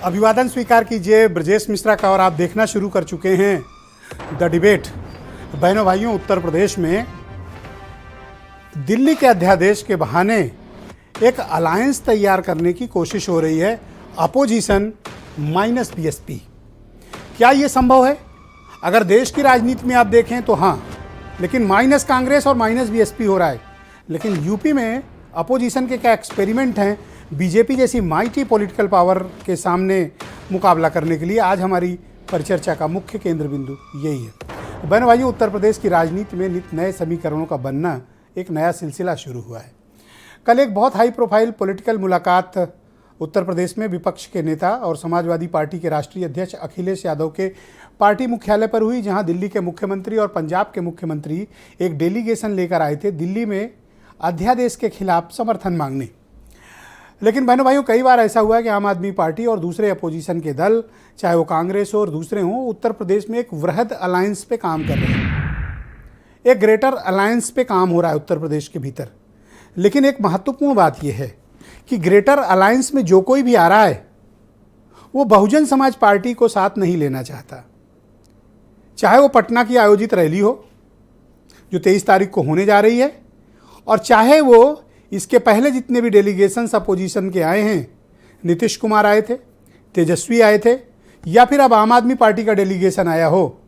अभिवादन स्वीकार कीजिए ब्रजेश मिश्रा का। और आप देखना शुरू कर चुके हैं द डिबेट। बहनों भाइयों, उत्तर प्रदेश में दिल्ली के अध्यादेश के बहाने एक अलायंस तैयार करने की कोशिश हो रही है, अपोजिशन माइनस बीएसपी। क्या ये संभव है? अगर देश की राजनीति में आप देखें तो हाँ, लेकिन माइनस कांग्रेस और माइनस बीएसपी हो रहा है। लेकिन यूपी में अपोजिशन के क्या एक्सपेरिमेंट हैं बीजेपी जैसी माइटी पॉलिटिकल पावर के सामने मुकाबला करने के लिए? आज हमारी परिचर्चा का मुख्य केंद्र बिंदु यही है। बहनों भाइयों, उत्तर प्रदेश की राजनीति में नित नए समीकरणों का बनना एक नया सिलसिला शुरू हुआ है। कल एक बहुत हाई प्रोफाइल पॉलिटिकल मुलाकात उत्तर प्रदेश में विपक्ष के नेता और समाजवादी पार्टी के राष्ट्रीय अध्यक्ष अखिलेश यादव के पार्टी मुख्यालय पर हुई, जहां दिल्ली के मुख्यमंत्री और पंजाब के मुख्यमंत्री एक डेलीगेशन लेकर आए थे दिल्ली में अध्यादेश के खिलाफ समर्थन मांगने। लेकिन बहनों भाइयों, कई बार ऐसा हुआ है कि आम आदमी पार्टी और दूसरे अपोजिशन के दल, चाहे वो कांग्रेस हो और दूसरे हों, उत्तर प्रदेश में एक वृहद अलायंस पे काम कर रहे हैं। एक ग्रेटर अलायंस पे काम हो रहा है उत्तर प्रदेश के भीतर। लेकिन एक महत्वपूर्ण बात यह है कि ग्रेटर अलायंस में जो कोई भी आ रहा है वो बहुजन समाज पार्टी को साथ नहीं लेना चाहता। चाहे वो पटना की आयोजित रैली हो जो 23 तारीख को होने जा रही है, और चाहे वो इसके पहले जितने भी डेलीगेशंस अपोजिशन के आए हैं, नीतीश कुमार आए थे, तेजस्वी आए थे, या फिर अब आम आदमी पार्टी का डेलीगेशन आया हो।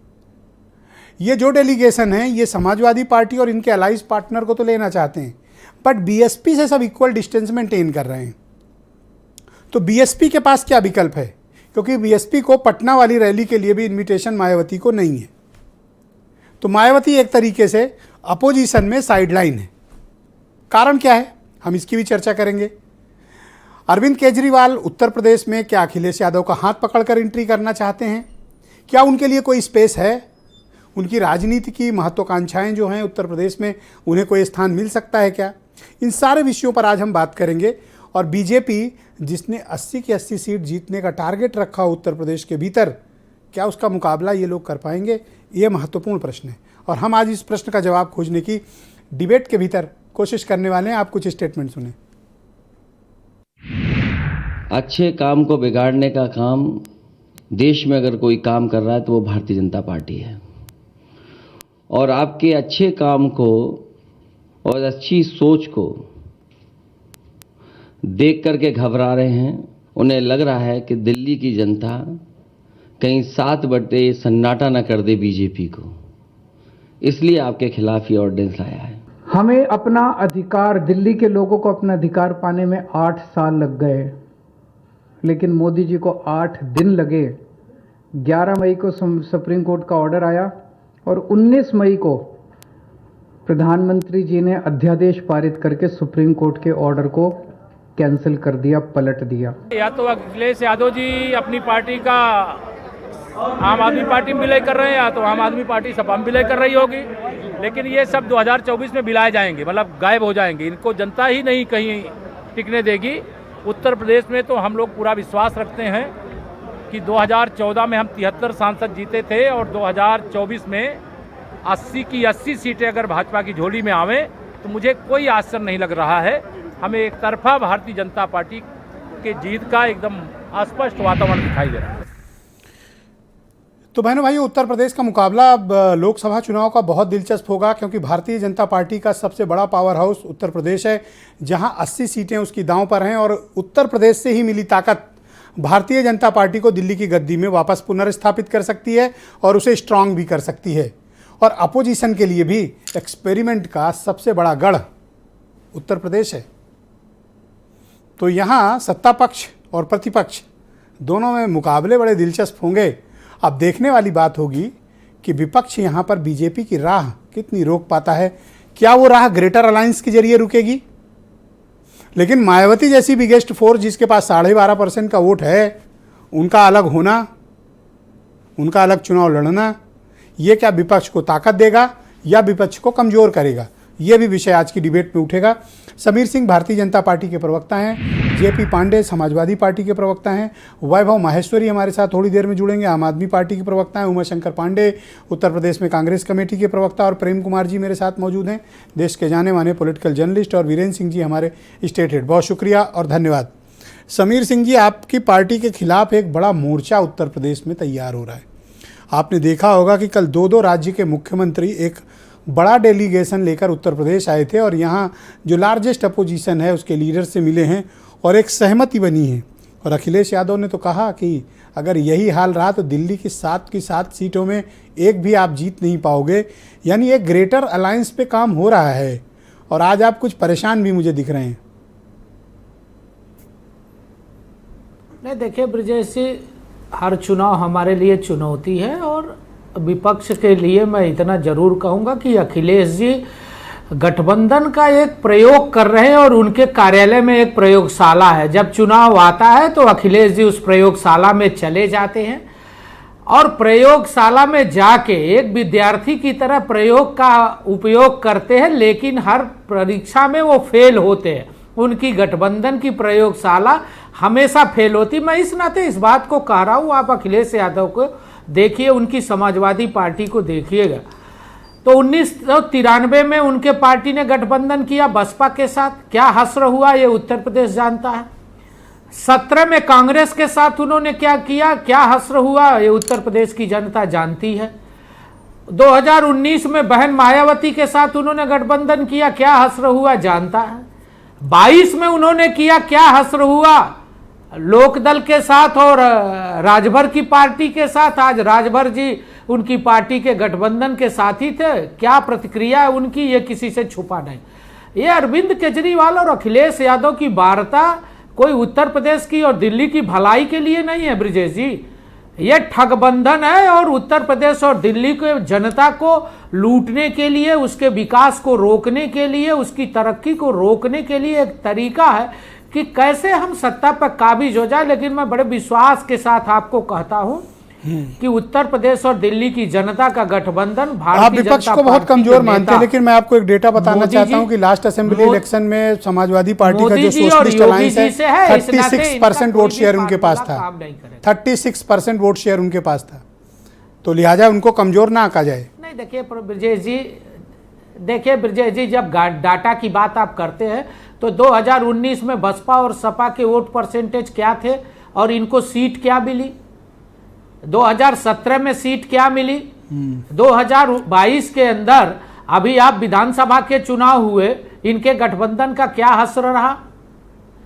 ये जो डेलीगेशन है ये समाजवादी पार्टी और इनके अलाइज पार्टनर को तो लेना चाहते हैं, बट बीएसपी से सब इक्वल डिस्टेंस मेंटेन कर रहे हैं। तो बीएसपी के पास क्या विकल्प है? क्योंकि बीएसपी को पटना वाली रैली के लिए भी इन्विटेशन मायावती को नहीं है। तो मायावती एक तरीके से अपोजिशन में साइडलाइन है। कारण क्या है, हम इसकी भी चर्चा करेंगे। अरविंद केजरीवाल उत्तर प्रदेश में क्या अखिलेश यादव का हाथ पकड़कर एंट्री करना चाहते हैं? क्या उनके लिए कोई स्पेस है? उनकी राजनीति की महत्वाकांक्षाएं जो हैं उत्तर प्रदेश में, उन्हें कोई स्थान मिल सकता है क्या? इन सारे विषयों पर आज हम बात करेंगे। और बीजेपी जिसने 80 की 80 सीट जीतने का टारगेट रखा हो उत्तर प्रदेश के भीतर, क्या उसका मुकाबला ये लोग कर पाएंगे? ये महत्वपूर्ण प्रश्न है और हम आज इस प्रश्न का जवाब खोजने की डिबेट के भीतर कोशिश करने वाले हैं। आप कुछ स्टेटमेंट सुने। अच्छे काम को बिगाड़ने का काम देश में अगर कोई काम कर रहा है तो वो भारतीय जनता पार्टी है। और आपके अच्छे काम को और अच्छी सोच को देख करके घबरा रहे हैं। उन्हें लग रहा है कि दिल्ली की जनता कहीं 7 बटे सन्नाटा न कर दे बीजेपी को, इसलिए आपके खिलाफ ये ऑर्डिनेंस लाया है। हमें अपना अधिकार, दिल्ली के लोगों को अपना अधिकार पाने में 8 साल लग गए, लेकिन मोदी जी को 8 दिन लगे। 11 मई को सुप्रीम कोर्ट का ऑर्डर आया और 19 मई को प्रधानमंत्री जी ने अध्यादेश पारित करके सुप्रीम कोर्ट के ऑर्डर को कैंसिल कर दिया, पलट दिया। या तो अखिलेश यादव जी अपनी पार्टी का आम आदमी पार्टी में विलय कर रहे हैं, या तो आम आदमी पार्टी सपा में विलय कर रही होगी। लेकिन ये सब 2024 में विलाए जाएंगे, मतलब गायब हो जाएंगे। इनको जनता ही नहीं कहीं टिकने देगी। उत्तर प्रदेश में तो हम लोग पूरा विश्वास रखते हैं कि 2014 में हम 73 सांसद जीते थे और 2024 में 80 की 80 सीटें अगर भाजपा की झोली में आवें तो मुझे कोई आश्चर्य नहीं लग रहा है। हमें एक तरफा भारतीय जनता पार्टी के जीत का एकदम स्पष्ट वातावरण दिखाई दे रहा है। तो बहनों भाइयों, उत्तर प्रदेश का मुकाबला अब लोकसभा चुनाव का बहुत दिलचस्प होगा, क्योंकि भारतीय जनता पार्टी का सबसे बड़ा पावर हाउस उत्तर प्रदेश है, जहां 80 सीटें उसकी दांव पर हैं। और उत्तर प्रदेश से ही मिली ताकत भारतीय जनता पार्टी को दिल्ली की गद्दी में वापस पुनर्स्थापित कर सकती है और उसे स्ट्रांग भी कर सकती है। और अपोजिशन के लिए भी एक्सपेरिमेंट का सबसे बड़ा गढ़ उत्तर प्रदेश है। तो यहाँ सत्ता पक्ष और प्रतिपक्ष दोनों में मुकाबले बड़े दिलचस्प होंगे। अब देखने वाली बात होगी कि विपक्ष यहाँ पर बीजेपी की राह कितनी रोक पाता है। क्या वो राह ग्रेटर अलायंस के जरिए रुकेगी? लेकिन मायावती जैसी बिगेस्ट फोर्स जिसके पास 12.5% का वोट है, उनका अलग होना, उनका अलग चुनाव लड़ना, ये क्या विपक्ष को ताकत देगा या विपक्ष को कमज़ोर करेगा? ये भी विषय आज की डिबेट में उठेगा। समीर सिंह भारतीय जनता पार्टी के प्रवक्ता हैं, जेपी पांडे समाजवादी पार्टी के प्रवक्ता हैं, वैभव माहेश्वरी हमारे साथ थोड़ी देर में जुड़ेंगे, आम आदमी पार्टी के प्रवक्ता हैं, उमाशंकर पांडे उत्तर प्रदेश में कांग्रेस कमेटी के प्रवक्ता, और प्रेम कुमार जी मेरे साथ मौजूद हैं, देश के जाने माने पॉलिटिकल जर्नलिस्ट, और वीरेंद्र सिंह जी हमारे स्टेट हेड। बहुत शुक्रिया और धन्यवाद। समीर सिंह जी, आपकी पार्टी के खिलाफ एक बड़ा मोर्चा उत्तर प्रदेश में तैयार हो रहा है। आपने देखा होगा कि कल दो राज्य के मुख्यमंत्री एक बड़ा डेलीगेशन लेकर उत्तर प्रदेश आए थे और यहाँ जो लार्जेस्ट अपोजिशन है उसके लीडर से मिले हैं और एक सहमति बनी है। और अखिलेश यादव ने तो कहा कि अगर यही हाल रहा तो दिल्ली की 7 सीटों में एक भी आप जीत नहीं पाओगे। यानी एक ग्रेटर अलायंस पे काम हो रहा है और आज आप कुछ परेशान भी मुझे दिख रहे हैं। नहीं, देखिए ब्रजेश जी, हर चुनाव हमारे लिए चुनौती है और विपक्ष के लिए मैं इतना जरूर कहूंगा कि अखिलेश जी गठबंधन का एक प्रयोग कर रहे हैं और उनके कार्यालय में एक प्रयोगशाला है। जब चुनाव आता है तो अखिलेश जी उस प्रयोगशाला में चले जाते हैं और प्रयोगशाला में जाके एक विद्यार्थी की तरह प्रयोग का उपयोग करते हैं, लेकिन हर परीक्षा में वो फेल होते हैं। उनकी गठबंधन की प्रयोगशाला हमेशा फेल होती। मैं इस नाते इस बात को कह रहा हूँ, आप अखिलेश यादव को देखिए, उनकी समाजवादी पार्टी को देखिएगा तो 1993 में उनके पार्टी ने गठबंधन किया बसपा के साथ, क्या हश्र हुआ ये उत्तर प्रदेश जानता है। 17 में कांग्रेस के साथ उन्होंने क्या किया, क्या हश्र हुआ ये उत्तर प्रदेश की जनता जानती है। 2019 में बहन मायावती के साथ उन्होंने गठबंधन किया, क्या हश्र हुआ जानता है। 22 में उन्होंने किया, क्या हश्र हुआ लोकदल के साथ और राजभर की पार्टी के साथ। आज राजभर जी उनकी पार्टी के गठबंधन के साथी थे, क्या प्रतिक्रिया है उनकी ये किसी से छुपा नहीं। ये अरविंद केजरीवाल और अखिलेश यादव की वार्ता कोई उत्तर प्रदेश की और दिल्ली की भलाई के लिए नहीं है ब्रजेश जी, ये ठगबंधन है और उत्तर प्रदेश और दिल्ली के जनता को लूटने के लिए, उसके विकास को रोकने के लिए, उसकी तरक्की को रोकने के लिए एक तरीका है कि कैसे हम सत्ता पर काबिज हो जाए। लेकिन मैं बड़े विश्वास के साथ आपको कहता हूं कि उत्तर प्रदेश और दिल्ली की जनता का गठबंधन भारतीय आप विपक्ष को बहुत कमजोर मानते हैं, लेकिन मैं आपको एक डेटा बताना चाहता हूं कि लास्ट असेंबली इलेक्शन में समाजवादी पार्टी का जो सोशलिस्ट अलायंस है 36% वोट शेयर उनके पास था। 36% वोट शेयर उनके पास था, तो लिहाजा उनको कमजोर ना आका जाए। नहीं, देखिए ब्रजेश जी, जब डाटा की बात आप करते हैं तो 2019 में बसपा और सपा के वोट परसेंटेज क्या थे और इनको सीट क्या मिली। 2017 में सीट क्या मिली। 2022 के अंदर अभी आप विधानसभा के चुनाव हुए, इनके गठबंधन का क्या हश्र रहा।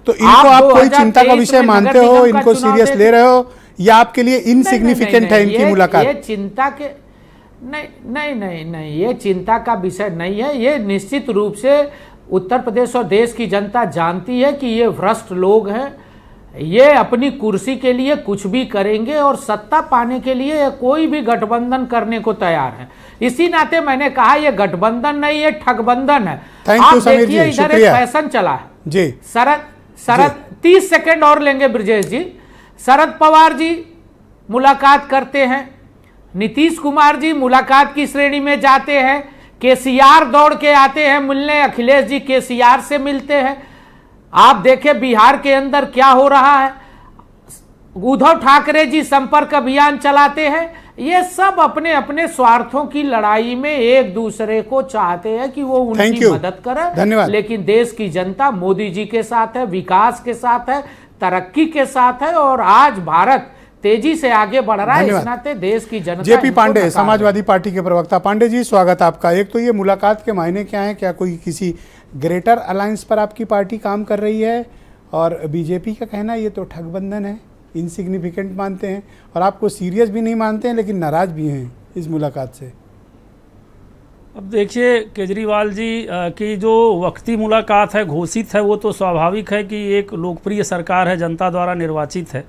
तो इनको आप कोई चिंता का विषय मानते हो, इनको सीरियस ले रहे हो या आपके लिए इनसिग्निफिकेंट है इनकी मुलाकात? ये चिंता के नहीं, ये चिंता का विषय नहीं है। ये निश्चित रूप से उत्तर प्रदेश और देश की जनता जानती है कि ये भ्रष्ट लोग हैं, ये अपनी कुर्सी के लिए कुछ भी करेंगे और सत्ता पाने के लिए कोई भी गठबंधन करने को तैयार है। इसी नाते मैंने कहा ये गठबंधन नहीं, ये ठगबंधन है। आप देखिए इधर एक फैशन चला है जी। शरद 30 सेकंड और लेंगे ब्रजेश जी। शरद पवार जी मुलाकात करते हैं, नीतीश कुमार जी मुलाकात की श्रेणी में जाते हैं, केसीआर दौड़ के आते हैं मिलने, अखिलेश जी केसीआर से मिलते हैं। आप देखें बिहार के अंदर क्या हो रहा है, उद्धव ठाकरे जी संपर्क अभियान चलाते हैं। ये सब अपने अपने स्वार्थों की लड़ाई में एक दूसरे को चाहते हैं कि वो उनकी मदद करें, लेकिन देश की जनता मोदी जी के साथ है, विकास के साथ है, तरक्की के साथ है और आज भारत तेजी से आगे बढ़ रहा है। इस नाते देश की जनता। जेपी पांडे, समाजवादी पार्टी के प्रवक्ता। पांडे जी, स्वागत आपका। एक तो ये मुलाकात के मायने क्या है, क्या कोई किसी ग्रेटर अलायंस पर आपकी पार्टी काम कर रही है? और बीजेपी का कहना ये तो ठगबंधन है, इनसिग्निफिकेंट मानते हैं और आपको सीरियस भी नहीं मानते हैं, लेकिन नाराज भी हैं इस मुलाकात से। अब देखिए केजरीवाल जी की जो वक्ती मुलाकात है, घोषित है, वो तो स्वाभाविक है कि एक लोकप्रिय सरकार है, जनता द्वारा निर्वाचित है,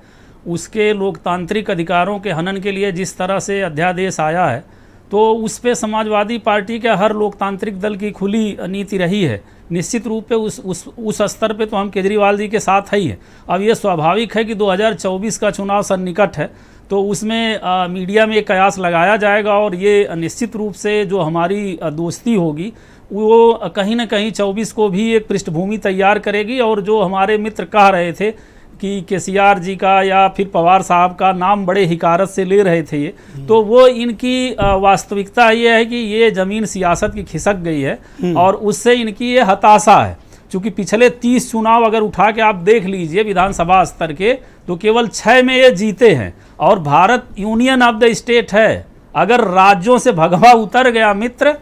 उसके लोकतांत्रिक अधिकारों के हनन के लिए जिस तरह से अध्यादेश आया है तो उस पे समाजवादी पार्टी के हर लोकतांत्रिक दल की खुली नीति रही है। निश्चित रूप पे उस स्तर पे तो हम केजरीवाल जी के साथ ही हैं। अब ये स्वाभाविक है कि 2024 का चुनाव सन्निकट है, तो उसमें मीडिया में एक कयास लगाया जाएगा और ये निश्चित रूप से जो हमारी दोस्ती होगी वो कहीं ना कहीं 24 को भी एक पृष्ठभूमि तैयार करेगी। और जो हमारे मित्र कह रहे थे कि केसीआर जी का या फिर पवार साहब का नाम बड़े हिकारत से ले रहे थे ये, तो वो इनकी वास्तविकता ये है कि ये ज़मीन सियासत की खिसक गई है और उससे इनकी ये हताशा है। चूंकि पिछले 30 चुनाव अगर उठा के आप देख लीजिए विधानसभा स्तर के, तो केवल 6 में ये जीते हैं। और Bharat union of the state है, अगर राज्यों से भगवा उतर गया मित्र,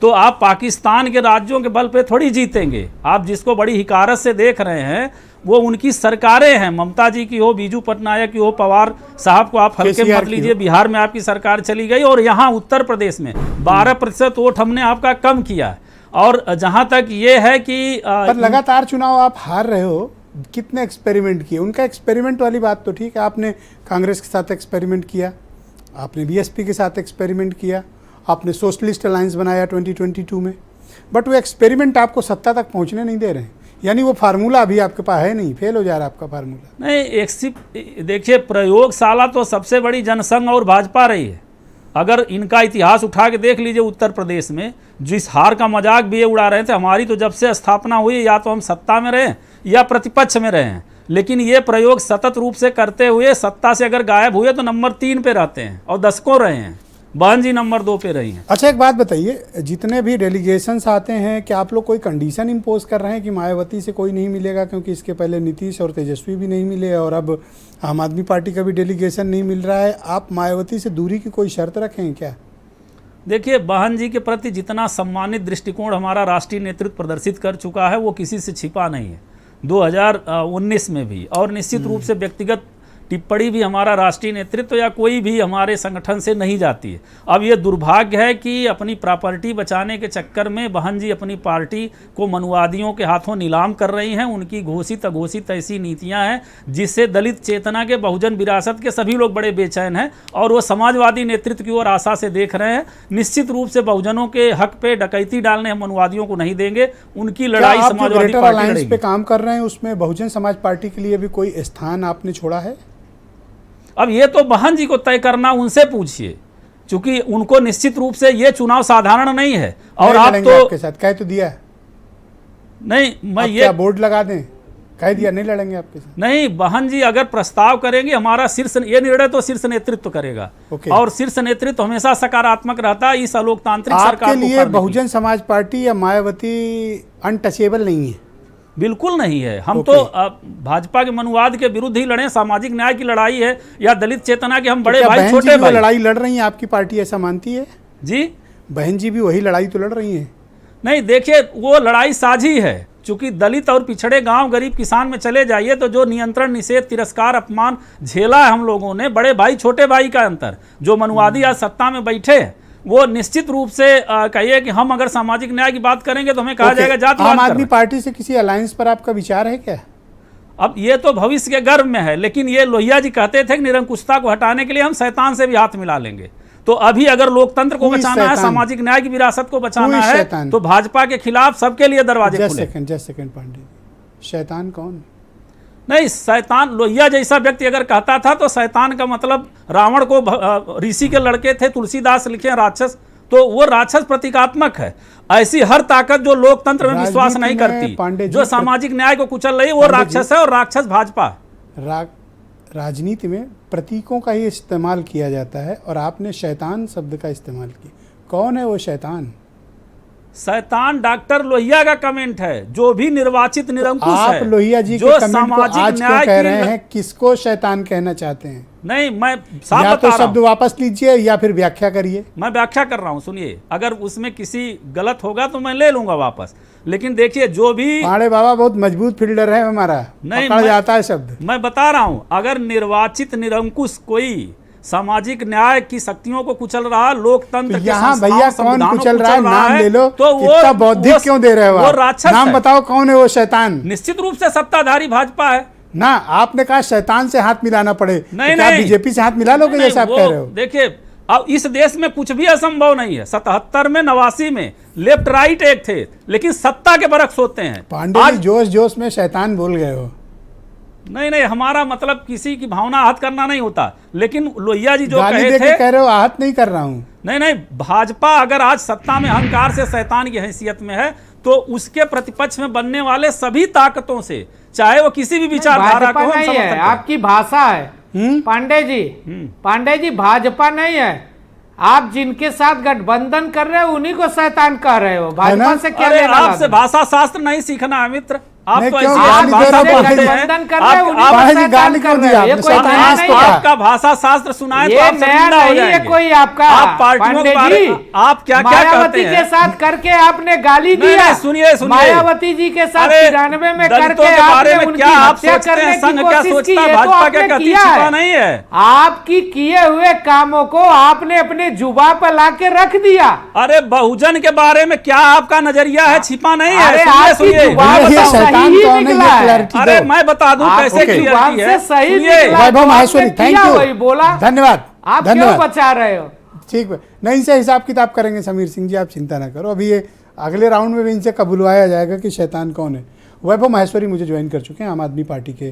तो आप पाकिस्तान के राज्यों के बल पे थोड़ी जीतेंगे। आप जिसको बड़ी हिकारत से देख रहे हैं वो उनकी सरकारें हैं, ममता जी की हो, बीजू पटनायक की हो, पवार साहब को आप हल्के में मत लीजिए, बिहार में आपकी सरकार चली गई, और यहाँ उत्तर प्रदेश में 12% वोट हमने आपका कम किया है। और जहाँ तक ये है कि पर लगातार चुनाव आप हार रहे हो, कितने एक्सपेरिमेंट किए? उनका एक्सपेरिमेंट वाली बात तो ठीक है, आपने कांग्रेस के साथ एक्सपेरिमेंट किया, आपने बीएसपी के साथ एक्सपेरिमेंट किया, आपने सोशलिस्ट अलायंस बनाया 2022 में, बट वो एक्सपेरिमेंट आपको सत्ता तक पहुंचने नहीं दे रहे हैं। यानी वो फार्मूला अभी आपके पास है नहीं, फेल हो जा रहा है आपका फार्मूला। नहीं, देखिए प्रयोगशाला तो सबसे बड़ी जनसंघ और भाजपा रही है। अगर इनका इतिहास उठा के देख लीजिए, उत्तर प्रदेश में जिस हार का मजाक भी ये उड़ा रहे थे, हमारी तो जब से स्थापना हुई या तो हम सत्ता में रहे या प्रतिपक्ष में रहे हैं, लेकिन ये प्रयोग सतत रूप से करते हुए सत्ता से अगर गायब हुए तो नंबर 3 पे रहते हैं, और दशकों रहे हैं। बहन जी नंबर 2 पे रही हैं। अच्छा, एक बात बताइए, जितने भी डेलीगेशंस आते हैं, क्या आप लोग कोई कंडीशन इम्पोज कर रहे हैं कि मायावती से कोई नहीं मिलेगा, क्योंकि इसके पहले नीतीश और तेजस्वी भी नहीं मिले और अब आम आदमी पार्टी का भी डेलीगेशन नहीं मिल रहा है, आप मायावती से दूरी की कोई शर्त रखें क्या? देखिए, बहन जी के प्रति जितना सम्मानित दृष्टिकोण हमारा राष्ट्रीय नेतृत्व प्रदर्शित कर चुका है वो किसी से छिपा नहीं है, 2019 में भी, और निश्चित रूप से व्यक्तिगत टिप्पणी भी हमारा राष्ट्रीय नेतृत्व या कोई भी हमारे संगठन से नहीं जाती है। अब ये दुर्भाग्य है कि अपनी प्रॉपर्टी बचाने के चक्कर में बहन जी अपनी पार्टी को मनुवादियों के हाथों नीलाम कर रही हैं। उनकी घोषित अघोषित ऐसी नीतियां हैं जिससे दलित चेतना के, बहुजन विरासत के सभी लोग बड़े बेचैन हैं और वो समाजवादी नेतृत्व की ओर आशा से देख रहे हैं। निश्चित रूप से बहुजनों के हक पे डकैती डालने हम मनुवादियों को नहीं देंगे। उनकी लड़ाई समाजवादी पार्टी लड़ेगी। पे काम कर रहे हैं, उसमें बहुजन समाज पार्टी के लिए भी कोई स्थान आपने छोड़ा है? अब ये तो बहन जी को तय करना, उनसे पूछिए, क्योंकि उनको निश्चित रूप से ये चुनाव साधारण नहीं है। और आप तो आपके साथ कह तो दिया है। नहीं, मैं ये क्या बोर्ड लगा दें, कह दिया नहीं लड़ेंगे आपके साथ? नहीं, बहन जी अगर प्रस्ताव करेंगे, हमारा शीर्ष ये निर्णय तो शीर्ष नेतृत्व करेगा। और शीर्ष नेतृत्व हमेशा सकारात्मक रहता है इस अलोकतांत्रिक सरकार के लिए बहुजन समाज पार्टी या मायावती अनटचेबल नहीं है? बिल्कुल नहीं है। हम तो भाजपा के मनुवाद के विरुद्ध ही लड़े, सामाजिक न्याय की लड़ाई है या दलित चेतना के हम बड़े भाई छोटे भाई लड़ाई लड़ रही हैं, आपकी पार्टी ऐसा मानती है? जी, बहन जी भी वही लड़ाई तो लड़ रही हैं। नहीं, देखिए वो लड़ाई साझी है, चूंकि दलित और पिछड़े गांव, गरीब किसान में चले जाइए तो जो नियंत्रण, निषेध, तिरस्कार, अपमान झेला है हम लोगों ने, बड़े भाई छोटे भाई का अंतर, जो मनुवादी आज सत्ता में बैठे, वो निश्चित रूप से कहिए कि हम अगर सामाजिक न्याय की बात करेंगे तो हमें कहा जाएगा जातिवाद। आम आदमी पार्टी से किसी अलायंस पर आपका विचार है क्या? अब ये तो भविष्य के गर्भ में है, लेकिन ये लोहिया जी कहते थे कि निरंकुशता को हटाने के लिए हम शैतान से भी हाथ मिला लेंगे। तो अभी अगर लोकतंत्र को बचाना है, सामाजिक न्याय की विरासत को बचाना है, तो भाजपा के खिलाफ सबके लिए दरवाजे खुले। जस्ट सेकंड पांडे, शैतान कौन? नहीं, शैतान लोहिया जैसा व्यक्ति अगर कहता था तो शैतान का मतलब रावण को ऋषि के लड़के थे, तुलसीदास लिखे राक्षस, तो वो राक्षस प्रतीकात्मक है। ऐसी हर ताकत जो लोकतंत्र में विश्वास नहीं करती, जो सामाजिक न्याय को कुचल रही है, वो राक्षस है, और राक्षस भाजपा। राजनीति में प्रतीकों का ही इस्तेमाल किया जाता है और आपने शैतान शब्द का इस्तेमाल किया। कौन है वो शैतान? शैतान डॉक्टर लोहिया का कमेंट है, जो भी निर्वाचित निरंकुश है। आप लोहिया जी जो के कमेंट को आज क्यों कह रहे हैं? किसको शैतान कहना चाहते हैं? नहीं, मैं साफ या बता तो शब्द वापस लीजिए या फिर व्याख्या करिए। मैं व्याख्या कर रहा हूं, सुनिए। अगर उसमें किसी गलत होगा तो मैं ले लूंगा वापस, लेकिन देखिए जो भी पांडे बाबा बहुत मजबूत फील्डर है हमारा, नहीं पकड़ जाता है शब्द। मैं बता रहा हूं, अगर निर्वाचित निरंकुश कोई सामाजिक न्याय की शक्तियों को कुचल रहा, लोकतंत्र तो यहाँ भैया कौन कुचल रहा है? नाम ले लो। तो इतना बौद्धिक क्यों दे रहे हो? वो राक्षस नाम बताओ, कौन है वो शैतान? निश्चित रूप से सत्ताधारी भाजपा है ना। आपने कहा शैतान से हाथ मिलाना पड़े, नहीं, तो क्या बीजेपी से हाथ मिला लोगे जैसा आप कह रहे हो? देखिए, अब इस देश में कुछ भी असंभव नहीं है। 77 में, 89 में लेफ्ट राइट एक थे, लेकिन सत्ता के बरक्स होते हैं। पांडे जी जोश जोश में शैतान बोल गए हो। नहीं, हमारा मतलब किसी की भावना आहत करना नहीं होता, लेकिन लोहिया जी जो कहे थे, कह रहे हो आहत नहीं कर रहा हूं। नहीं, भाजपा अगर आज सत्ता में अहंकार से शैतान की हैसियत में है, तो उसके प्रतिपक्ष में बनने वाले सभी ताकतों से, चाहे वो किसी भी विचारधारा को, नहीं है, आपकी भाषा है पांडे जी। पांडे जी, भाजपा नहीं है, आप जिनके साथ गठबंधन कर रहे हो उन्हीं को शैतान कह रहे हो, भाजपा से क्या अरे लेना आपसे देना? भाषा शास्त्र नहीं सीखना है मित्र, आप नहीं, तो क्यों? ऐसी गाली दे भाषा रहा हूं, बोलते हैं। गठबंधन कर रहे हो, उन्हीं को भाई जी, शैतान गाली कर क्यों रहे दी हो। ये आपने? कोई शैतान नया आज नहीं तो है। क्या? आपका भाषा शास्त्र सुनाए तो ये आप नया शर्मिंदा हो नहीं है जाएंगे। कोई आपका। आप पार्टियों के पांडे बारे जी, आप क्या क्या कहते मायावती हैं? के साथ करके आपने गाली नहीं, दिया। नहीं, सुनिए, सुनिए। मायावती जी के साथ अरे, 93 में दलितों करके के बारे आपने में उनकी क्या आप हत्या सोचते हैं? करने की संघ क्या कोशिश सोचता की है? है, तो भाजपा आपने क्या कहती किया छिपा है। नहीं है। आपकी किए हुए कामों को आपने अपने जुबा पर लाके रख दिया। अरे बहुजन के बारे में क्या आपका नजरिया है? छिपा नहीं है। अरे सुनिए, आपकी सुनिए। जुबान ये बताओ, शैतान सही कौन है, निकला ये है। क्लैरिटी अरे दो। मैं बता दूं आप कैसे ओके। क्लियरिटी जुबान है। से सही सुनिए, निकला। वैभव तो माहेश्वरी, आपने थैंक किया यू, वही बोला। धन्यवाद, आप क्यों धन्यवाद। बचा रहे हो? ठीक है, नहीं, इनसे हिसाब किताब करेंगे समीर सिंह जी, आप चिंता ना करो। अभी ये अगले राउंड में भी इनसे कबुलवाया जाएगा कि शैतान कौन है। वैभव माहेश्वरी मुझे ज्वाइन कर चुके हैं, आम आदमी पार्टी के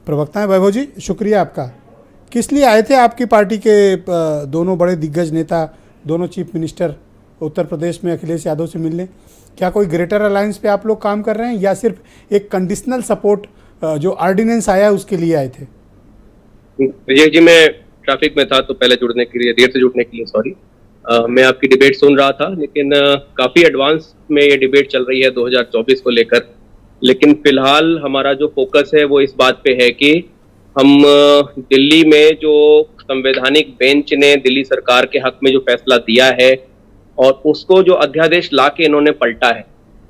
प्रवक्ता हैं। वैभव जी, शुक्रिया आपका। किस लिए आए थे आपकी पार्टी के दोनों बड़े दिग्गज नेता, दोनों चीफ मिनिस्टर उत्तर प्रदेश में अखिलेश यादव से मिलने? क्या कोई ग्रेटर अलायंस पे आप लोग काम कर रहे हैं या सिर्फ एक कंडीशनल सपोर्ट जो ऑर्डिनेंस आया उसके लिए आए थे? विजय जी, मैं ट्रैफिक में था तो पहले जुड़ने के लिए, देर से जुड़ने के लिए सॉरी। मैं आपकी डिबेट सुन रहा था, लेकिन काफी एडवांस में ये डिबेट चल रही है 2024 को लेकर। लेकिन फिलहाल हमारा जो फोकस है वो इस बात पे है कि हम दिल्ली में जो संवैधानिक बेंच ने दिल्ली सरकार के हक में जो फैसला दिया है और उसको जो अध्यादेश ला के इन्होंने पलटा है,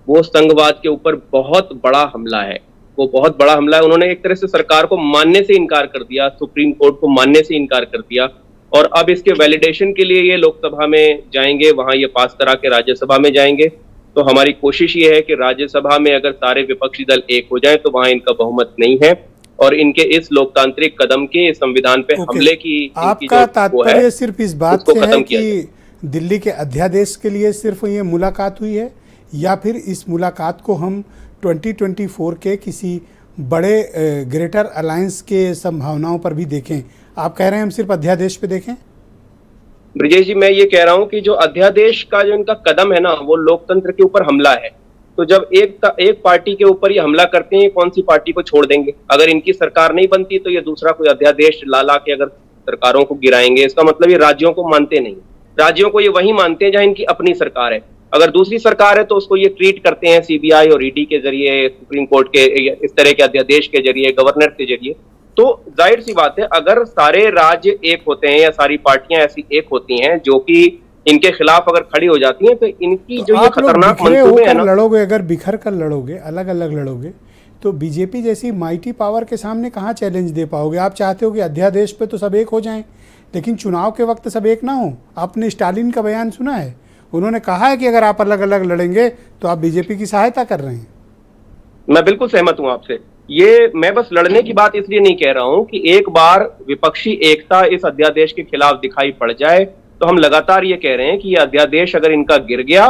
वो संघवाद के ऊपर बहुत बड़ा हमला है। वो बहुत बड़ा हमला है। उन्होंने एक तरह से सरकार को मानने से इनकार कर दिया, सुप्रीम कोर्ट को मानने से इनकार कर दिया, और अब इसके वैलिडेशन के लिए ये लोकसभा में जाएंगे, वहां ये पास करा के राज्यसभा में जाएंगे। तो हमारी कोशिश ये है कि राज्यसभा में अगर सारे विपक्षी दल एक हो जाएं तो वहां इनका बहुमत नहीं है, और इनके इस लोकतांत्रिक कदम के संविधान पे हमले की आपका तात्पर्य सिर्फ इस बात से है कि दिल्ली के अध्यादेश के लिए सिर्फ ये मुलाकात हुई है, या फिर इस मुलाकात को हम 2024 के किसी बड़े ग्रेटर अलायंस के संभावनाओं पर भी देखें? आप कह रहे हैं हम सिर्फ अध्यादेश पे देखें? ब्रिजेश जी, मैं ये कह रहा हूं कि जो अध्यादेश का जो इनका कदम है ना, वो लोकतंत्र के ऊपर हमला है। तो जब एक पार्टी के ऊपर ये हमला करते हैं, कौन सी पार्टी को छोड़ देंगे? अगर इनकी सरकार नहीं बनती तो ये दूसरा कोई अध्यादेश ला के अगर सरकारों को गिराएंगे, इसका मतलब ये राज्यों को मानते नहीं। राज्यों को ये वही मानते हैं जहां इनकी अपनी सरकार है। अगर दूसरी सरकार है तो उसको ये ट्रीट करते हैं सीबीआई और ईडी के जरिए, सुप्रीम कोर्ट के इस तरह के अध्यादेश के जरिए, गवर्नर के जरिए। तो जाहिर सी बात है, अगर सारे राज्य एक होते हैं या सारी पार्टियां ऐसी एक होती हैं जो कि इनके खिलाफ अगर खड़ी हो जाती हैं, तो इनकी जो ये खतरनाक मंसूबे हैं ना, लड़ोगे, अगर बिखर कर लड़ोगे, अलग अलग लड़ोगे, तो बीजेपी जैसी माइटी पावर के सामने कहाँ चैलेंज दे पाओगे? आप चाहते हो कि अध्यादेश पे तो सब एक हो जाएं, लेकिन चुनाव के वक्त सब एक ना हो। आपने स्टालिन का बयान सुना है? उन्होंने कहा है कि अगर आप अलग अलग लड़ेंगे तो आप बीजेपी की सहायता कर रहे हैं। मैं बिल्कुल सहमत हूं आपसे। ये मैं बस लड़ने की बात इसलिए नहीं कह रहा हूं कि एक बार विपक्षी एकता इस अध्यादेश के खिलाफ दिखाई पड़ जाए, तो हम लगातार ये कह रहे हैं कि ये अध्यादेश अगर इनका गिर गया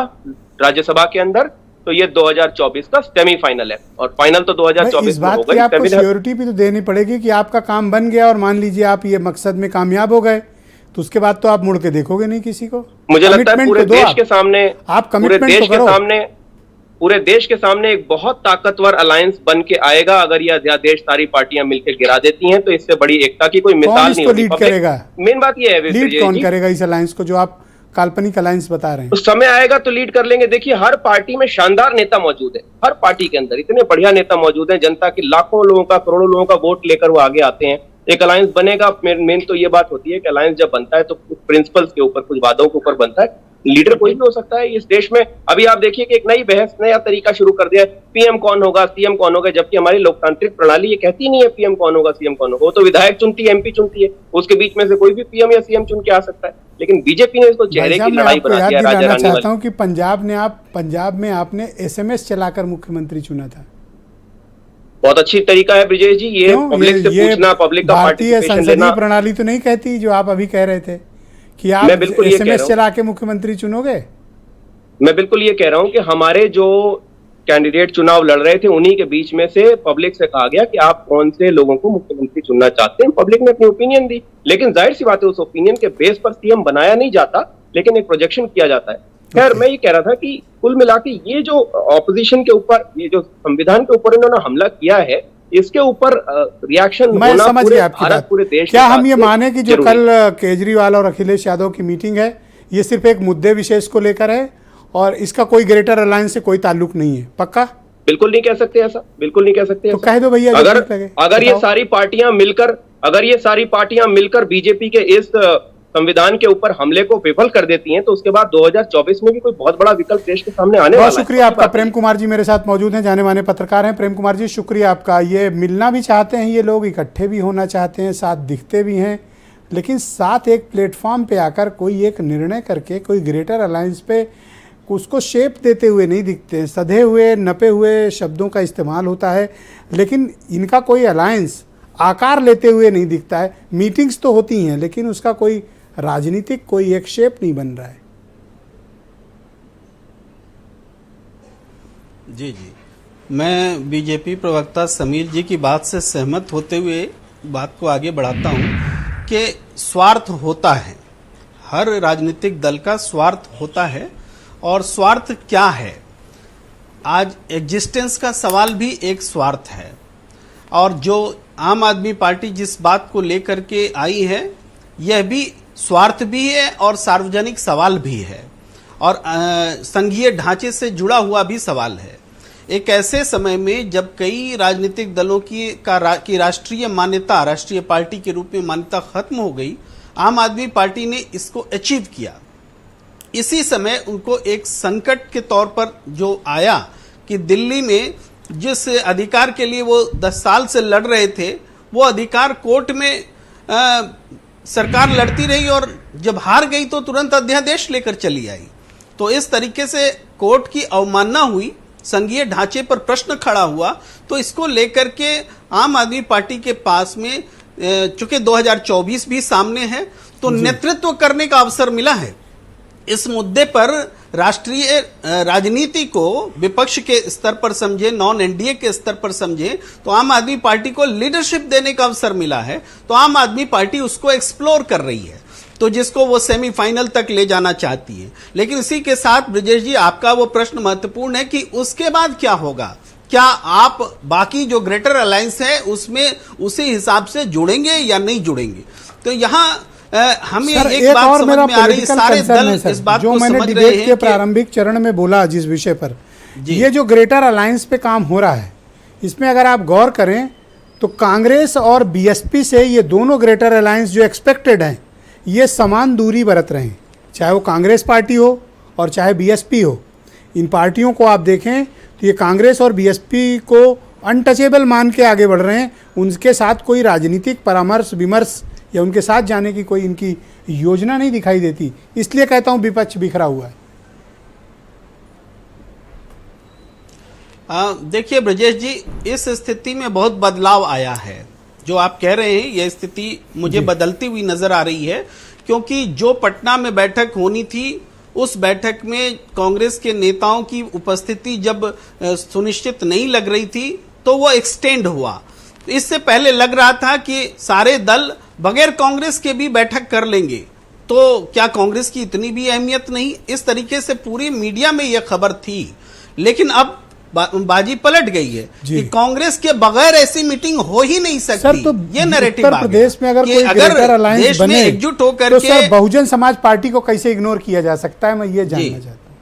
राज्यसभा के अंदर तो ये 2024 का सेमीफाइनल है, और फाइनल तो 2024 इस बात में की होगा। आपको श्योरिटी भी तो देनी पड़ेगी कि आपका काम बन गया और मान लीजिए आप ये मकसद में कामयाब हो गए, तो उसके बाद तो आप मुड़ के देखोगे नहीं किसी को। मुझे लगता है पूरे देश के सामने, आप पूरे देश के सामने एक बहुत ताकतवर अलायंस बन के आएगा। अगर ये अध्यादेश सारी पार्टियां मिलकर गिरा देती हैं तो इससे बड़ी एकता की कोई मिसाल नहीं होगी। लीड करेगा? मेन बात ये है, लीड कौन करेगा इस अलायंस को जो आप काल्पनिक अलायंस बता रहे हैं? उस समय आएगा तो लीड कर लेंगे। देखिए, हर पार्टी में शानदार नेता मौजूद है, हर पार्टी के अंदर इतने बढ़िया नेता मौजूद हैं, जनता के लाखों लोगों का, करोड़ों लोगों का वोट लेकर वो आगे आते हैं। एक अलायंस बनेगा। मेन तो ये बात होती है कि अलायंस जब बनता है तो कुछ प्रिंसिपल्स के ऊपर, कुछ वादों के ऊपर बनता है। लीडर कोई भी हो सकता है इस देश में। अभी आप देखिए कि एक नई बहस, नया तरीका शुरू कर दिया है, पीएम कौन होगा, सीएम कौन होगा, जबकि हमारी लोकतांत्रिक प्रणाली ये कहती नहीं है पीएम कौन होगा, सीएम कौन होगा। वो तो विधायक चुनती है, एमपी चुनती है, उसके बीच में से कोई भी पीएम या सीएम चुन के आ सकता है। लेकिन बीजेपी ने इसको चेहरे की लड़ाई बना दिया। राजा रानी चाहता हूं कि पंजाब में आपने एसएमएस चलाकर मुख्यमंत्री चुना था। बहुत अच्छी तरीका है ब्रिजेश जी, ये पब्लिक से पूछना, पब्लिक का पार्टिसिपेशन लेना। संसदीय प्रणाली तो नहीं कहती जो आप अभी कह रहे थे कि आप एसएमएस चला के मुख्यमंत्री चुनोगे? मैं बिल्कुल ये कह रहा हूं कि हमारे जो कैंडिडेट चुनाव लड़ रहे थे उन्हीं के बीच में से पब्लिक से कहा गया कि आप कौन से लोगों को मुख्यमंत्री चुनना चाहते हैं। पब्लिक ने अपनी ओपिनियन दी, लेकिन जाहिर सी बात है उस ओपिनियन के बेस पर सीएम बनाया नहीं जाता, लेकिन एक प्रोजेक्शन किया जाता है। खैर, मैं ये कह रहा था कि कुल मिला के ये जो ऑपोजिशन के ऊपर, ये जो संविधान के ऊपर इन्होंने हमला किया है, इसके ऊपर रिएक्शन मैं समझ गया आपकी बात। पूरे देश। क्या हम ये माने कि जो कल केजरीवाल और अखिलेश यादव की मीटिंग है ये सिर्फ एक मुद्दे विशेष को लेकर है और इसका कोई ग्रेटर अलायंस से कोई ताल्लुक नहीं है? पक्का? बिल्कुल नहीं कह सकते ऐसा, बिल्कुल नहीं कह सकते तो ऐसा। कह दो भैया, जो अगर ठीक लगे। अगर ये बताओ। सारी पार्टियां मिलकर बीजेपी के इस संविधान के ऊपर हमले को विफल कर देती हैं, तो उसके बाद 2024 में भी कोई बहुत बड़ा विकल्प देश के सामने आने वाला है। बहुत शुक्रिया आपका। प्रेम कुमार जी मेरे साथ मौजूद हैं, जाने माने पत्रकार हैं। प्रेम कुमार जी, शुक्रिया आपका। ये मिलना भी चाहते हैं, ये लोग इकट्ठे भी होना चाहते हैं, साथ दिखते भी हैं, लेकिन साथ एक प्लेटफॉर्म पे आकर कोई एक निर्णय करके कोई ग्रेटर अलायंस पे उसको शेप देते हुए नहीं दिखते हैं। सधे हुए नपे हुए शब्दों का इस्तेमाल होता है, लेकिन इनका कोई अलायंस आकार लेते हुए नहीं दिखता है। मीटिंग्स तो होती हैं, लेकिन उसका कोई राजनीतिक कोई एक शेप नहीं बन रहा है। जी, मैं बीजेपी प्रवक्ता समीर जी की बात से सहमत होते हुए बात को आगे बढ़ाता हूं कि स्वार्थ होता है, हर राजनीतिक दल का स्वार्थ होता है। और स्वार्थ क्या है? आज एग्जिस्टेंस का सवाल भी एक स्वार्थ है, और जो आम आदमी पार्टी जिस बात को लेकर के आई है, यह भी स्वार्थ भी है और सार्वजनिक सवाल भी है, और संघीय ढांचे से जुड़ा हुआ भी सवाल है। एक ऐसे समय में जब कई राजनीतिक दलों की राष्ट्रीय मान्यता, राष्ट्रीय पार्टी के रूप में मान्यता खत्म हो गई, आम आदमी पार्टी ने इसको अचीव किया। इसी समय उनको एक संकट के तौर पर जो आया कि दिल्ली में जिस अधिकार के लिए वो 10 साल से लड़ रहे थे, वो अधिकार कोर्ट में सरकार लड़ती रही, और जब हार गई तो तुरंत अध्यादेश लेकर चली आई। तो इस तरीके से कोर्ट की अवमानना हुई, संघीय ढांचे पर प्रश्न खड़ा हुआ। तो इसको लेकर के आम आदमी पार्टी के पास में चूंकि 2024 भी सामने है, तो नेतृत्व करने का अवसर मिला है। इस मुद्दे पर राष्ट्रीय राजनीति को विपक्ष के स्तर पर समझे, नॉन एनडीए के स्तर पर समझे, तो आम आदमी पार्टी को लीडरशिप देने का अवसर मिला है। तो आम आदमी पार्टी उसको एक्सप्लोर कर रही है, तो जिसको वो सेमीफाइनल तक ले जाना चाहती है। लेकिन इसी के साथ ब्रजेश जी, आपका वो प्रश्न महत्वपूर्ण है कि उसके बाद क्या होगा। क्या आप बाकी जो ग्रेटर अलायंस है उसमें उसी हिसाब से जुड़ेंगे या नहीं जुड़ेंगे? तो यहाँ हमें एक बात समझ में आ रही है, सारे दल इस बात को समझ रहे हैं। जो मैंने डिबेट के प्रारंभिक चरण में बोला जिस विषय पर, ये जो ग्रेटर अलायंस पे काम हो रहा है, इसमें अगर आप गौर करें तो कांग्रेस और बीएसपी से ये दोनों ग्रेटर अलायंस जो एक्सपेक्टेड हैं, ये समान दूरी बरत रहे हैं, चाहे वो कांग्रेस पार्टी हो और चाहे बीएसपी हो। इन पार्टियों को आप देखें तो ये कांग्रेस और बीएसपी को अनटचेबल मान के आगे बढ़ रहे हैं। उनके साथ कोई राजनीतिक परामर्श विमर्श या उनके साथ जाने की कोई इनकी योजना नहीं दिखाई देती। इसलिए कहता हूं विपक्ष बिखरा हुआ है। देखिए ब्रजेश जी, इस स्थिति में बहुत बदलाव आया है। जो आप कह रहे हैं, यह स्थिति मुझे बदलती हुई नजर आ रही है, क्योंकि जो पटना में बैठक होनी थी, उस बैठक में कांग्रेस के नेताओं की उपस्थिति जब सुनिश्चित नहीं लग रही थी, तो वो एक्सटेंड हुआ। इससे पहले लग रहा था कि सारे दल बगैर कांग्रेस के भी बैठक कर लेंगे, तो क्या कांग्रेस की इतनी भी अहमियत नहीं? इस तरीके से पूरी मीडिया में यह खबर थी। लेकिन अब बाजी पलट गई है कि कांग्रेस के बगैर ऐसी मीटिंग हो ही नहीं सकती। सर, तो ये नैरेटिव उत्तर प्रदेश में अगर कोई ग्रेटर अलायंस देश में बने, एकजुट होकर तो के सर बहुजन समाज पार्टी को कैसे इग्नोर किया जा सकता है, मैं ये जानना चाहता हूँ।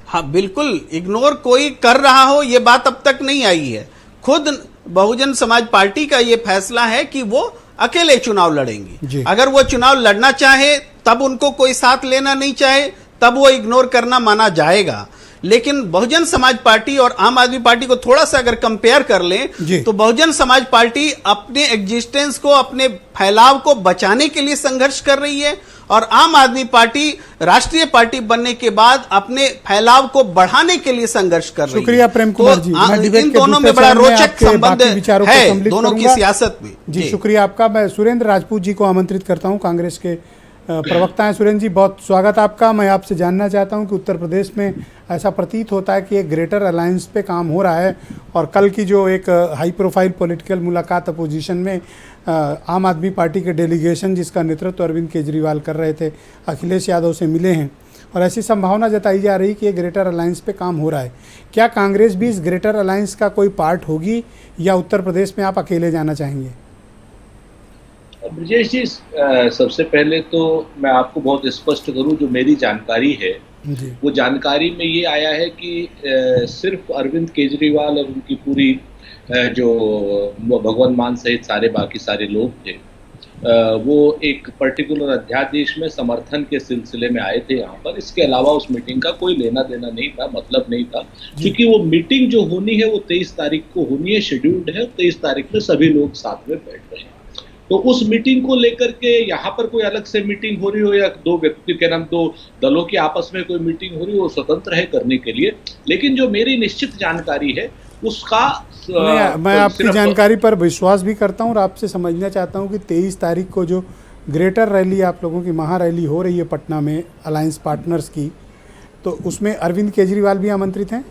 हाँ, बिल्कुल इग्नोर कोई कर रहा हो, ये बात अब तक नहीं आई है। खुद बहुजन समाज पार्टी का ये फैसला है कि वो अकेले चुनाव लड़ेंगे। अगर वो चुनाव लड़ना चाहे तब उनको कोई साथ लेना नहीं चाहे, तब वो इग्नोर करना माना जाएगा। लेकिन बहुजन समाज पार्टी और आम आदमी पार्टी को थोड़ा सा अगर कंपेयर कर लें, तो बहुजन समाज पार्टी अपने एग्जिस्टेंस को, अपने फैलाव को बचाने के लिए संघर्ष कर रही है, और आम आदमी पार्टी राष्ट्रीय पार्टी बनने के बाद अपने फैलाव को बढ़ाने के लिए संघर्ष कर रही है। शुक्रिया प्रेम कुमार जी। इन दोनों में बड़ा रोचक संबंध है दोनों की सियासत में। जी शुक्रिया आपका। मैं सुरेंद्र राजपूत जी को आमंत्रित करता हूं, कांग्रेस के प्रवक्ता हैं। सुरेंद्र जी, बहुत स्वागत आपका। मैं आपसे जानना चाहता हूं कि उत्तर प्रदेश में ऐसा प्रतीत होता है कि एक ग्रेटर अलायंस पे काम हो रहा है, और कल की जो एक हाई प्रोफाइल पॉलिटिकल मुलाकात अपोजिशन में आम आदमी पार्टी के डेलीगेशन जिसका नेतृत्व अरविंद केजरीवाल कर रहे थे, अखिलेश यादव से मिले हैं, और ऐसी संभावना जताई जा रही कि ये ग्रेटर अलायंस पे काम हो रहा है। क्या कांग्रेस भी इस ग्रेटर अलायंस का कोई पार्ट होगी, या उत्तर प्रदेश में आप अकेले जाना चाहेंगे? ब्रजेश जी, सबसे पहले तो मैं आपको बहुत स्पष्ट करूं, जो मेरी जानकारी है जी। वो जानकारी में ये आया है कि सिर्फ अरविंद केजरीवाल और उनकी पूरी जो भगवंत मान सहित सारे बाकी सारे लोग थे, वो एक पर्टिकुलर अध्यादेश में समर्थन के सिलसिले में आए थे यहाँ पर। इसके अलावा उस मीटिंग का कोई लेना देना नहीं था, मतलब नहीं था, क्योंकि वो मीटिंग जो होनी है वो 23 तारीख को होनी है, शेड्यूल्ड है। 23 तारीख में सभी लोग साथ में बैठ रहे हैं। तो उस मीटिंग को लेकर के यहाँ पर कोई अलग से मीटिंग हो रही हो या दो व्यक्ति के नाम, दो दलों की आपस में कोई मीटिंग हो रही हो, वो स्वतंत्र है करने के लिए। लेकिन जो मेरी निश्चित जानकारी है उसका मैं आपकी जानकारी पर विश्वास भी करता हूँ और आपसे समझना चाहता हूँ कि 23 तारीख को जो ग्रेटर रैली आप लोगों की महा रैली हो रही है पटना में अलायंस पार्टनर्स की, तो उसमें अरविंद केजरीवाल भी आमंत्रित हैं?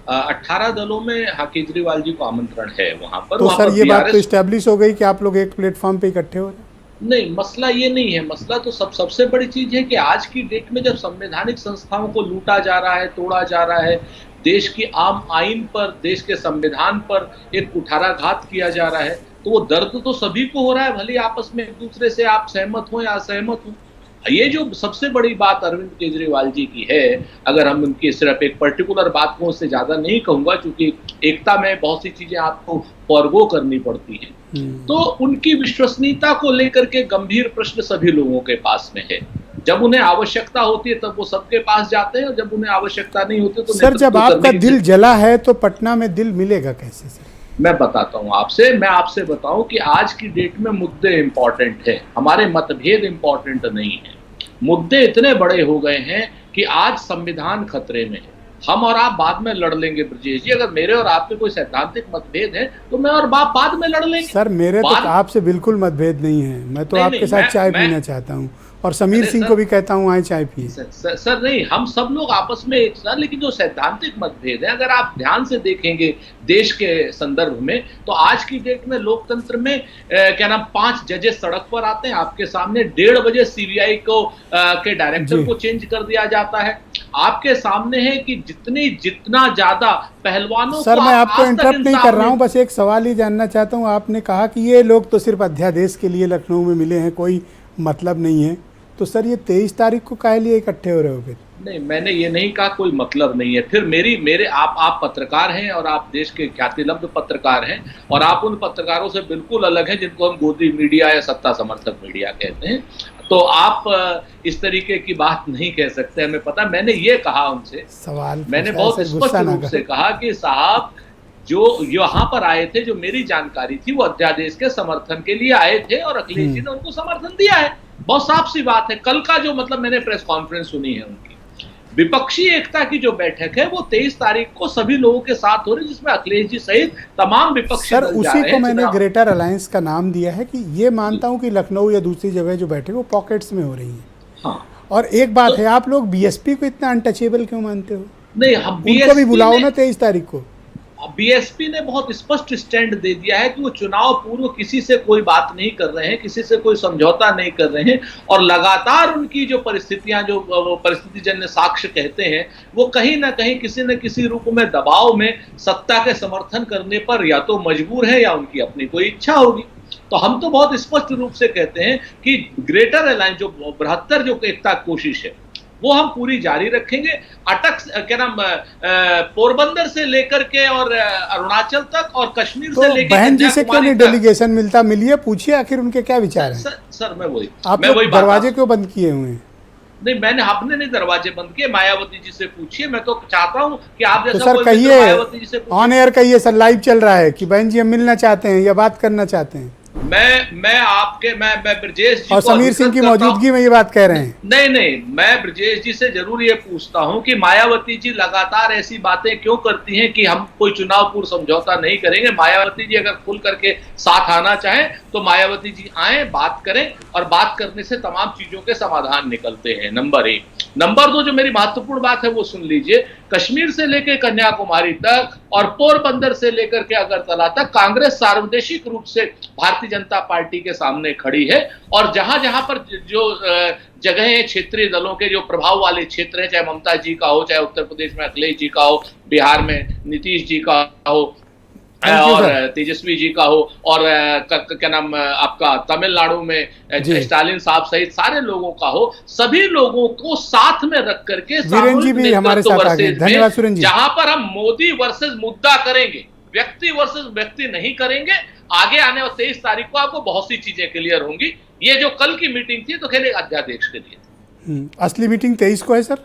18 दलों में हाँ केजरीवाल जी को आमंत्रण है वहां पर। तो सर ये बात तो इस्टेब्लिश हो गई कि आप लोग एक प्लेटफॉर्म पे इकट्ठे हो रहे हैं? नहीं, मसला ये नहीं है। मसला तो सबसे बड़ी चीज है कि आज की डेट में जब संवैधानिक संस्थाओं को लूटा जा रहा है, तोड़ा जा रहा है, देश की आम आइन पर, देश के संविधान पर एक कुठाराघात किया जा रहा है, तो वो दर्द तो सभी को हो रहा है, भले आपस में एक दूसरे से आप सहमत हो या असहमत हो। ये जो सबसे बड़ी बात अरविंद केजरीवाल जी की है, अगर हम उनकी सिर्फ एक पर्टिकुलर बात को उससे ज्यादा नहीं कहूंगा, क्योंकि एकता में बहुत सी चीजें आपको फॉरगो करनी पड़ती हैं, तो उनकी विश्वसनीयता को लेकर के गंभीर प्रश्न सभी लोगों के पास में है। जब उन्हें आवश्यकता होती है तब वो सबके पास जाते हैं, और जब उन्हें आवश्यकता नहीं होती तो सर जब आपका दिल जला है तो पटना में दिल मिलेगा कैसे सर? मैं बताता हूं आपसे, मैं आपसे बताऊं कि आज की डेट में मुद्दे इंपॉर्टेंट है, हमारे मतभेद इंपॉर्टेंट नहीं है। मुद्दे इतने बड़े हो गए हैं कि आज संविधान खतरे में है। हम और आप बाद में लड़ लेंगे ब्रजेश जी, अगर मेरे और आपके कोई सैद्धांतिक मतभेद है तो मैं और बाप बाद में लड़ लेंगे। सर मेरे तो आपसे बिल्कुल मतभेद नहीं है, मैं तो आपके साथ चाय पीना चाहता हूँ और समीर सिंह को भी कहता हूँ आए चाय पिए। सर नहीं, हम सब लोग आपस में एक साथ, लेकिन जो सैद्धांतिक मतभेद है अगर आप ध्यान से देखेंगे देश के संदर्भ में, तो आज की डेट में लोकतंत्र में क्या नाम 5 जजेस सड़क पर आते हैं आपके सामने, 1:30 बजे सीबीआई को के डायरेक्टर को चेंज कर दिया जाता है, आपके सामने है कि जितना ज्यादा पहलवानों सर मैं आपको इंटरप्ट नहीं कर रहा हूं, बस एक सवाल ही जानना चाहता हूं। आपने कहा कि ये लोग तो सिर्फ अध्यादेश के लिए लखनऊ में मिले हैं, कोई मतलब नहीं है, तो सर ये 23 तारीख को काहे लिए इकट्ठे हो रहे हो फिर? नहीं, मैंने ये नहीं कहा कोई मतलब नहीं है। फिर मेरे आप पत्रकार हैं और आप देश के ख्यातिलब्ध पत्रकार हैं, और आप उन पत्रकारों से बिल्कुल अलग हैं जिनको हम गोदी मीडिया या सत्ता समर्थक मीडिया कहते हैं। तो आप इस तरीके की बात नहीं कह सकते, हमें पता। मैंने ये कहा उनसे, मैंने बहुत स्पष्ट रूप से कहा कि साहब जो यहाँ पर आए थे, जो मेरी जानकारी थी, वो अध्यादेश के समर्थन के लिए आए थे और अखिलेश जी ने उनको समर्थन दिया है। बहुत साफ सी बात है। कल का जो मतलब मैंने प्रेस कॉन्फ्रेंस सुनी है उनकी, विपक्षी एकता की जो बैठक है वो 23 तारीख को सभी लोगों के साथ हो रही है, जिसमें अखिलेश जी सहित तमाम विपक्षी सर उसी को मैंने ग्रेटर अलायंस का नाम दिया है कि ये मानता हूं कि लखनऊ या दूसरी जगह जो बैठे वो पॉकेट्स में हो रही है। हाँ। और एक बात है, आप लोग बीएसपी को इतना अनटचेबल क्यों मानते हो? नहीं, हम उनको भी बुलाओ ना 23 तारीख को। बीएसपी ने बहुत स्पष्ट स्टैंड दे दिया है कि वो चुनाव पूर्व किसी से कोई बात नहीं कर रहे हैं, किसी से कोई समझौता नहीं कर रहे हैं, और लगातार उनकी जो परिस्थितियां, जो परिस्थितिजन्य साक्ष्य कहते हैं, वो कहीं ना कहीं किसी न किसी रूप में दबाव में सत्ता के समर्थन करने पर या तो मजबूर है या उनकी अपनी कोई इच्छा होगी। तो हम तो बहुत स्पष्ट रूप से कहते हैं कि ग्रेटर अलायंस जो बृहत्तर जो एकता कोशिश है वो हम पूरी जारी रखेंगे। क्या नाम पोरबंदर से लेकर के और अरुणाचल तक और कश्मीर तो से लेकर बहन जी से क्यों नहीं डेलीगेशन मिलता? मिलिए, पूछिए आखिर उनके क्या विचार हैं। सर मैं वही, आप लोग दरवाजे क्यों बंद किए हुए हैं? नहीं, आपने नहीं दरवाजे बंद किए, मायावती जी से पूछिए। मैं तो चाहता हूं कि आप जैसा तो सर कहिए, ऑन एयर कहिए, सर लाइव चल रहा है कि बहन जी हम मिलना चाहते हैं या बात करना चाहते हैं। मैं ब्रजेश जी और समीर सिंह की मौजूदगी में ये बात कह रहे हैं। नहीं, मैं ब्रजेश जी से जरूर ये पूछता हूं कि मायावती जी लगातार ऐसी बातें क्यों करती हैं कि हम कोई चुनाव पूर्व समझौता नहीं करेंगे। मायावती जी अगर खुल करके साथ आना चाहें तो मायावती जी आए, बात करें, और बात करने से तमाम चीजों के समाधान निकलते हैं। नंबर 1। नंबर 2, जो मेरी महत्वपूर्ण बात है वो सुन लीजिए। कश्मीर से लेकर कन्याकुमारी तक और पोरबंदर से लेकर के अगरतला तक कांग्रेस सार्वदेशिक रूप से भारतीय जनता पार्टी के सामने खड़ी है, और जहां जहां पर जो जगहें क्षेत्रीय दलों के जो प्रभाव वाले क्षेत्र हैं, चाहे ममता जी का हो, चाहे उत्तर प्रदेश में अखिलेश जी का हो, बिहार में नीतीश जी का हो, और तेजस्वी जी का हो, और क्या नाम आपका तमिलनाडु में स्टालिन साहब सहित सारे लोगों का हो, सभी लोगों को साथ में रख करके वीरेन जी भी हमारे साथ आ गए। धन्यवाद सुरेन जी। जहां पर हम मोदी वर्सेस मुद्दा करेंगे, व्यक्ति वर्सेस व्यक्ति नहीं करेंगे, आगे आने वाले 23 तारीख को आपको बहुत सी चीजें क्लियर होंगी। ये जो कल की मीटिंग थी तो खेले अध्यादेश के लिए थी। असली मीटिंग 23 को है सर,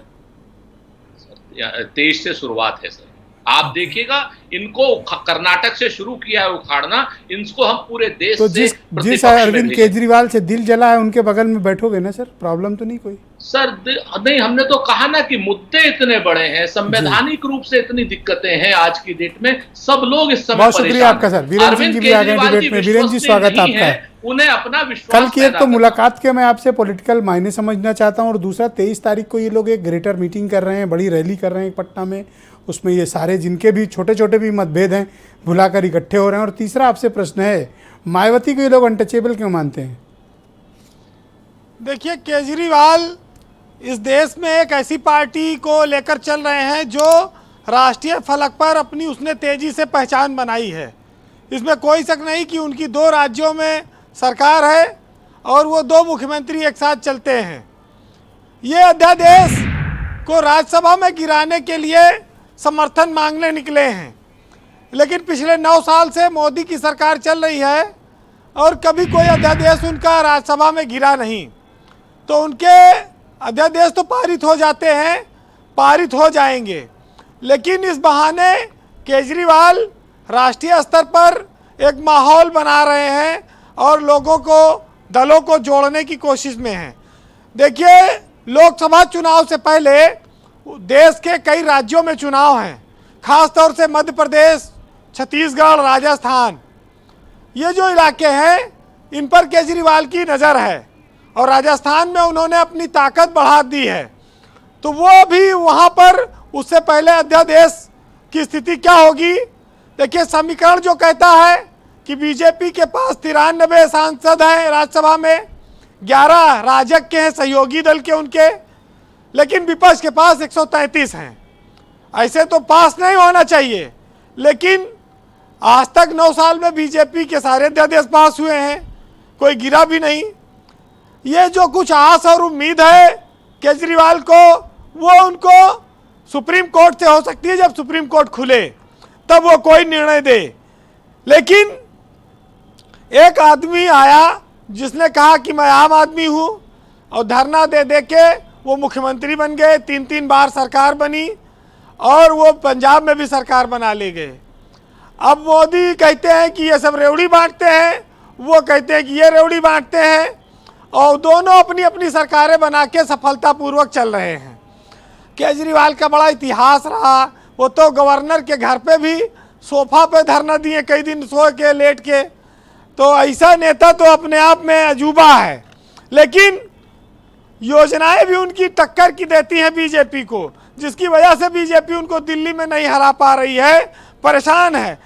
23 से शुरुआत है सर। आप देखिएगा, इनको कर्नाटक से शुरू किया है उखाड़ना, इनको हम पूरे देश तो से जिस अरविंद केजरीवाल से दिल जला है उनके बगल में बैठोगे ना सर, प्रॉब्लम तो नहीं कोई सर? नहीं, हमने तो कहा ना कि मुद्दे इतने बड़े हैं, संवैधानिक रूप से इतनी दिक्कतें हैं आज की डेट में, सब लोग इस समय बहुत शुक्रिया आपका सर। वीरेन सिंह जी भी आ गए डिबेट में। वीरेन जी स्वागत आपका है। उन्हें अपना विश्वास, कल की एक तो मुलाकात के मैं आपसे पॉलिटिकल मायने समझना चाहता हूं, और दूसरा 23 तारीख को ये लोग एक ग्रेटर मीटिंग कर रहे हैं, बड़ी रैली कर रहे हैं पटना में, उसमें ये सारे जिनके भी छोटे छोटे भी मतभेद हैं भुलाकर इकट्ठे हो रहे हैं। और तीसरा आपसे प्रश्न है, मायावती को ये लोग अनटचेबल क्यों मानते हैं? देखिए, केजरीवाल इस देश में एक ऐसी पार्टी को लेकर चल रहे हैं जो राष्ट्रीय फलक पर अपनी उसने तेजी से पहचान बनाई है। इसमें कोई शक नहीं कि उनकी 2 राज्यों में सरकार है और वो 2 मुख्यमंत्री एक साथ चलते हैं। ये अध्यादेश को राज्यसभा में गिराने के लिए समर्थन मांगने निकले हैं, लेकिन पिछले 9 साल से मोदी की सरकार चल रही है और कभी कोई अध्यादेश उनका राज्यसभा में गिरा नहीं। तो उनके अध्यादेश तो पारित हो जाते हैं, पारित हो जाएंगे, लेकिन इस बहाने केजरीवाल राष्ट्रीय स्तर पर एक माहौल बना रहे हैं और लोगों को, दलों को जोड़ने की कोशिश में हैं। देखिए, लोकसभा चुनाव से पहले देश के कई राज्यों में चुनाव हैं, खास तौर से मध्य प्रदेश, छत्तीसगढ़, राजस्थान, ये जो इलाके हैं इन पर केजरीवाल की नज़र है और राजस्थान में उन्होंने अपनी ताकत बढ़ा दी है। तो वो भी वहाँ पर उससे पहले अध्यादेश की स्थिति क्या होगी? देखिए, समीकरण जो कहता है कि बीजेपी के पास 93 सांसद हैं राज्यसभा में, 11 राजग के हैं, सहयोगी दल के उनके, लेकिन विपक्ष के पास 133 हैं। ऐसे तो पास नहीं होना चाहिए, लेकिन आज तक 9 साल में बीजेपी के सारे अध्यादेश पास हुए हैं, कोई गिरा भी नहीं। ये जो कुछ आस और उम्मीद है केजरीवाल को, वो उनको सुप्रीम कोर्ट से हो सकती है। जब सुप्रीम कोर्ट खुले तब वो कोई निर्णय दे। लेकिन एक आदमी आया जिसने कहा कि मैं आम आदमी हूँ, और धरना दे दे के वो मुख्यमंत्री बन गए, 3-3 बार सरकार बनी और वो पंजाब में भी सरकार बना ले गए। अब मोदी कहते हैं कि ये सब रेवड़ी बांटते हैं, वो कहते हैं कि ये रेवड़ी बांटते हैं, और दोनों अपनी अपनी सरकारें बना के सफलतापूर्वक चल रहे हैं। केजरीवाल का बड़ा इतिहास रहा, वो तो गवर्नर के घर पे भी सोफा पे धरना दिए, कई दिन सो के लेट के। तो ऐसा नेता तो अपने आप में अजूबा है, लेकिन योजनाएं भी उनकी टक्कर की देती हैं बीजेपी को, जिसकी वजह से बीजेपी उनको दिल्ली में नहीं हरा पा रही है, परेशान है।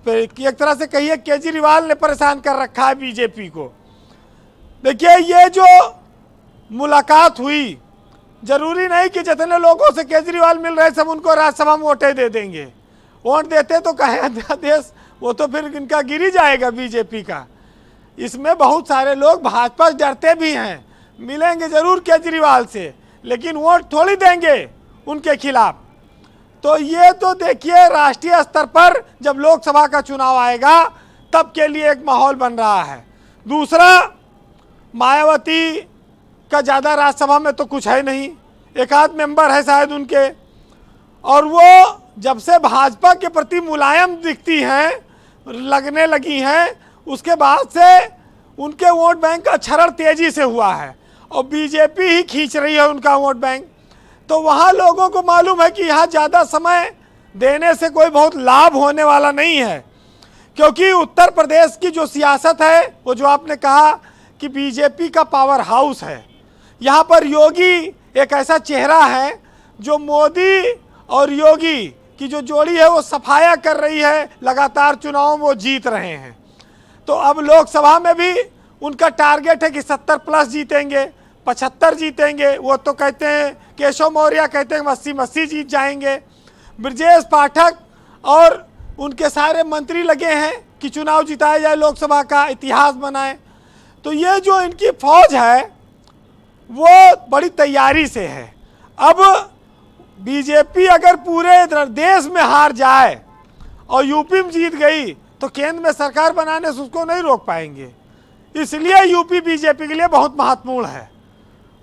एक तरह से कहिए केजरीवाल ने परेशान कर रखा है बीजेपी को। देखिए, ये जो मुलाकात हुई, जरूरी नहीं कि जितने लोगों से केजरीवाल मिल रहे सब उनको राज्यसभा में वोटें दे देंगे। वोट देते तो कहे अध्यादेश, वो तो फिर इनका गिर ही जाएगा बीजेपी का। इसमें बहुत सारे लोग भाजपा से डरते भी हैं, मिलेंगे जरूर केजरीवाल से, लेकिन वोट थोड़ी देंगे उनके खिलाफ। तो ये तो देखिए, राष्ट्रीय स्तर पर जब लोकसभा का चुनाव आएगा तब के लिए एक माहौल बन रहा है। दूसरा, मायावती का ज़्यादा राज्यसभा में तो कुछ है नहीं, एक आध मेंबर है शायद उनके, और वो जब से भाजपा के प्रति मुलायम दिखती हैं, लगने लगी हैं, उसके बाद से उनके वोट बैंक का क्षरण तेजी से हुआ है और बीजेपी ही खींच रही है उनका वोट बैंक। तो वहाँ लोगों को मालूम है कि यहाँ ज़्यादा समय देने से कोई बहुत लाभ होने वाला नहीं है, क्योंकि उत्तर प्रदेश की जो सियासत है, वो जो आपने कहा कि बीजेपी का पावर हाउस है, यहाँ पर योगी एक ऐसा चेहरा है जो मोदी और योगी की जो जोड़ी है वो सफाया कर रही है, लगातार चुनावों में वो जीत रहे हैं। तो अब लोकसभा में भी उनका टारगेट है कि 70+ जीतेंगे, 75 जीतेंगे। वो तो कहते हैं, केशव मौर्य कहते हैं 80 जीत जाएंगे। ब्रजेश पाठक और उनके सारे मंत्री लगे हैं कि चुनाव जिताया जाए, लोकसभा का इतिहास बनाए। तो ये जो इनकी फौज है वो बड़ी तैयारी से है। अब बीजेपी अगर पूरे देश में हार जाए और यूपी में जीत गई तो केंद्र में सरकार बनाने से उसको नहीं रोक पाएंगे। इसलिए यूपी बीजेपी के लिए बहुत महत्वपूर्ण है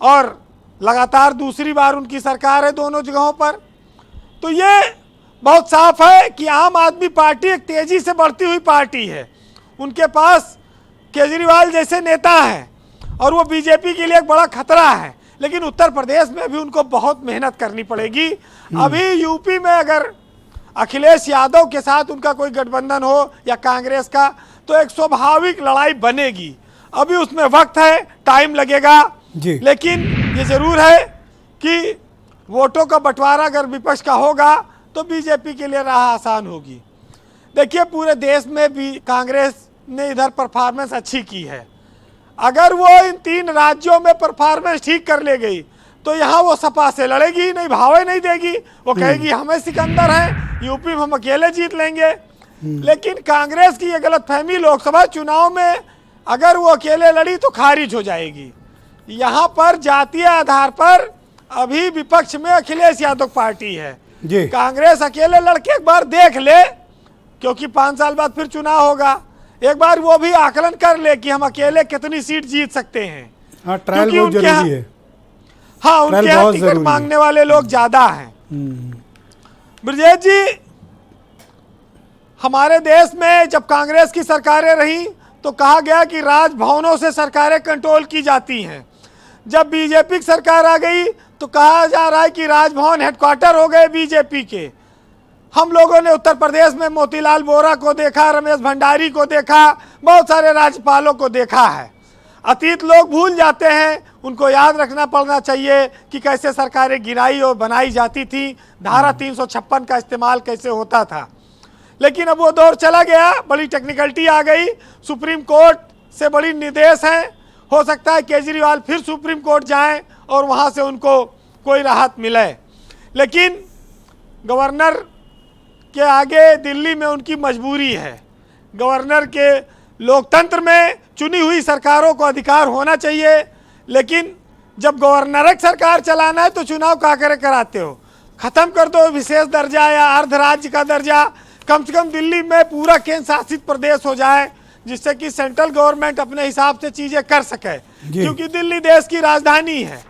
और लगातार दूसरी बार उनकी सरकार है दोनों जगहों पर। तो ये बहुत साफ है कि आम आदमी पार्टी एक तेजी से बढ़ती हुई पार्टी है। उनके पास केजरीवाल जैसे नेता हैं और वो बीजेपी के लिए एक बड़ा खतरा है, लेकिन उत्तर प्रदेश में भी उनको बहुत मेहनत करनी पड़ेगी। अभी यूपी में अगर अखिलेश यादव के साथ उनका कोई गठबंधन हो या कांग्रेस का, तो एक स्वाभाविक लड़ाई बनेगी। अभी उसमें वक्त है, टाइम लगेगा, लेकिन ये जरूर है कि वोटों का बंटवारा अगर विपक्ष का होगा तो बीजेपी के लिए राह आसान होगी। देखिए पूरे देश में भी कांग्रेस ने इधर परफॉर्मेंस अच्छी की है। अगर वो इन 3 राज्यों में परफॉर्मेंस ठीक कर ले गई तो यहाँ वो सपा से लड़ेगी नहीं, भावे नहीं देगी। वो कहेगी हमें सिकंदर है, यूपी में हम अकेले जीत लेंगे। लेकिन कांग्रेस की ये गलतफहमी लोकसभा चुनाव में अगर वो अकेले लड़ी तो खारिज हो जाएगी। यहाँ पर जातीय आधार पर अभी विपक्ष में अखिलेश यादव पार्टी है। कांग्रेस अकेले लड़के एक बार देख ले, क्योंकि 5 साल बाद फिर चुनाव होगा, एक बार वो भी आकलन कर ले कि हम अकेले कितनी सीट जीत सकते हैं। हाँ, ट्रायल बहुत जरूरी है। हाँ, उनके यहाँ टिकट मांगने वाले लोग ज्यादा हैं। ब्रजेश जी, हमारे देश में जब कांग्रेस की सरकारें रही तो कहा गया कि राजभवनों से सरकारें कंट्रोल की जाती हैं। जब बीजेपी की सरकार आ गई तो कहा जा रहा है कि राजभवन हेडक्वार्टर हो गए बीजेपी के। हम लोगों ने उत्तर प्रदेश में मोतीलाल वोरा को देखा, रमेश भंडारी को देखा, बहुत सारे राज्यपालों को देखा है। अतीत लोग भूल जाते हैं, उनको याद रखना पड़ना चाहिए कि कैसे सरकारें गिराई और बनाई जाती थी, धारा 356 का इस्तेमाल कैसे होता था। लेकिन अब वो दौर चला गया, बड़ी टेक्निकलिटी आ गई, सुप्रीम कोर्ट से बड़ी निर्देश हैं। हो सकता है केजरीवाल फिर सुप्रीम कोर्ट जाएं और वहाँ से उनको कोई राहत मिले। लेकिन गवर्नर के आगे दिल्ली में उनकी मजबूरी है। गवर्नर के लोकतंत्र में चुनी हुई सरकारों को अधिकार होना चाहिए, लेकिन जब गवर्नर की सरकार चलाना है तो चुनाव कराते हो। ख़त्म कर दो विशेष दर्जा या अर्ध राज्य का दर्जा, कम से कम दिल्ली में पूरा केंद्र शासित प्रदेश हो जाए, जिससे कि सेंट्रल गवर्नमेंट अपने हिसाब से चीज़ें कर सके, क्योंकि दिल्ली देश की राजधानी है।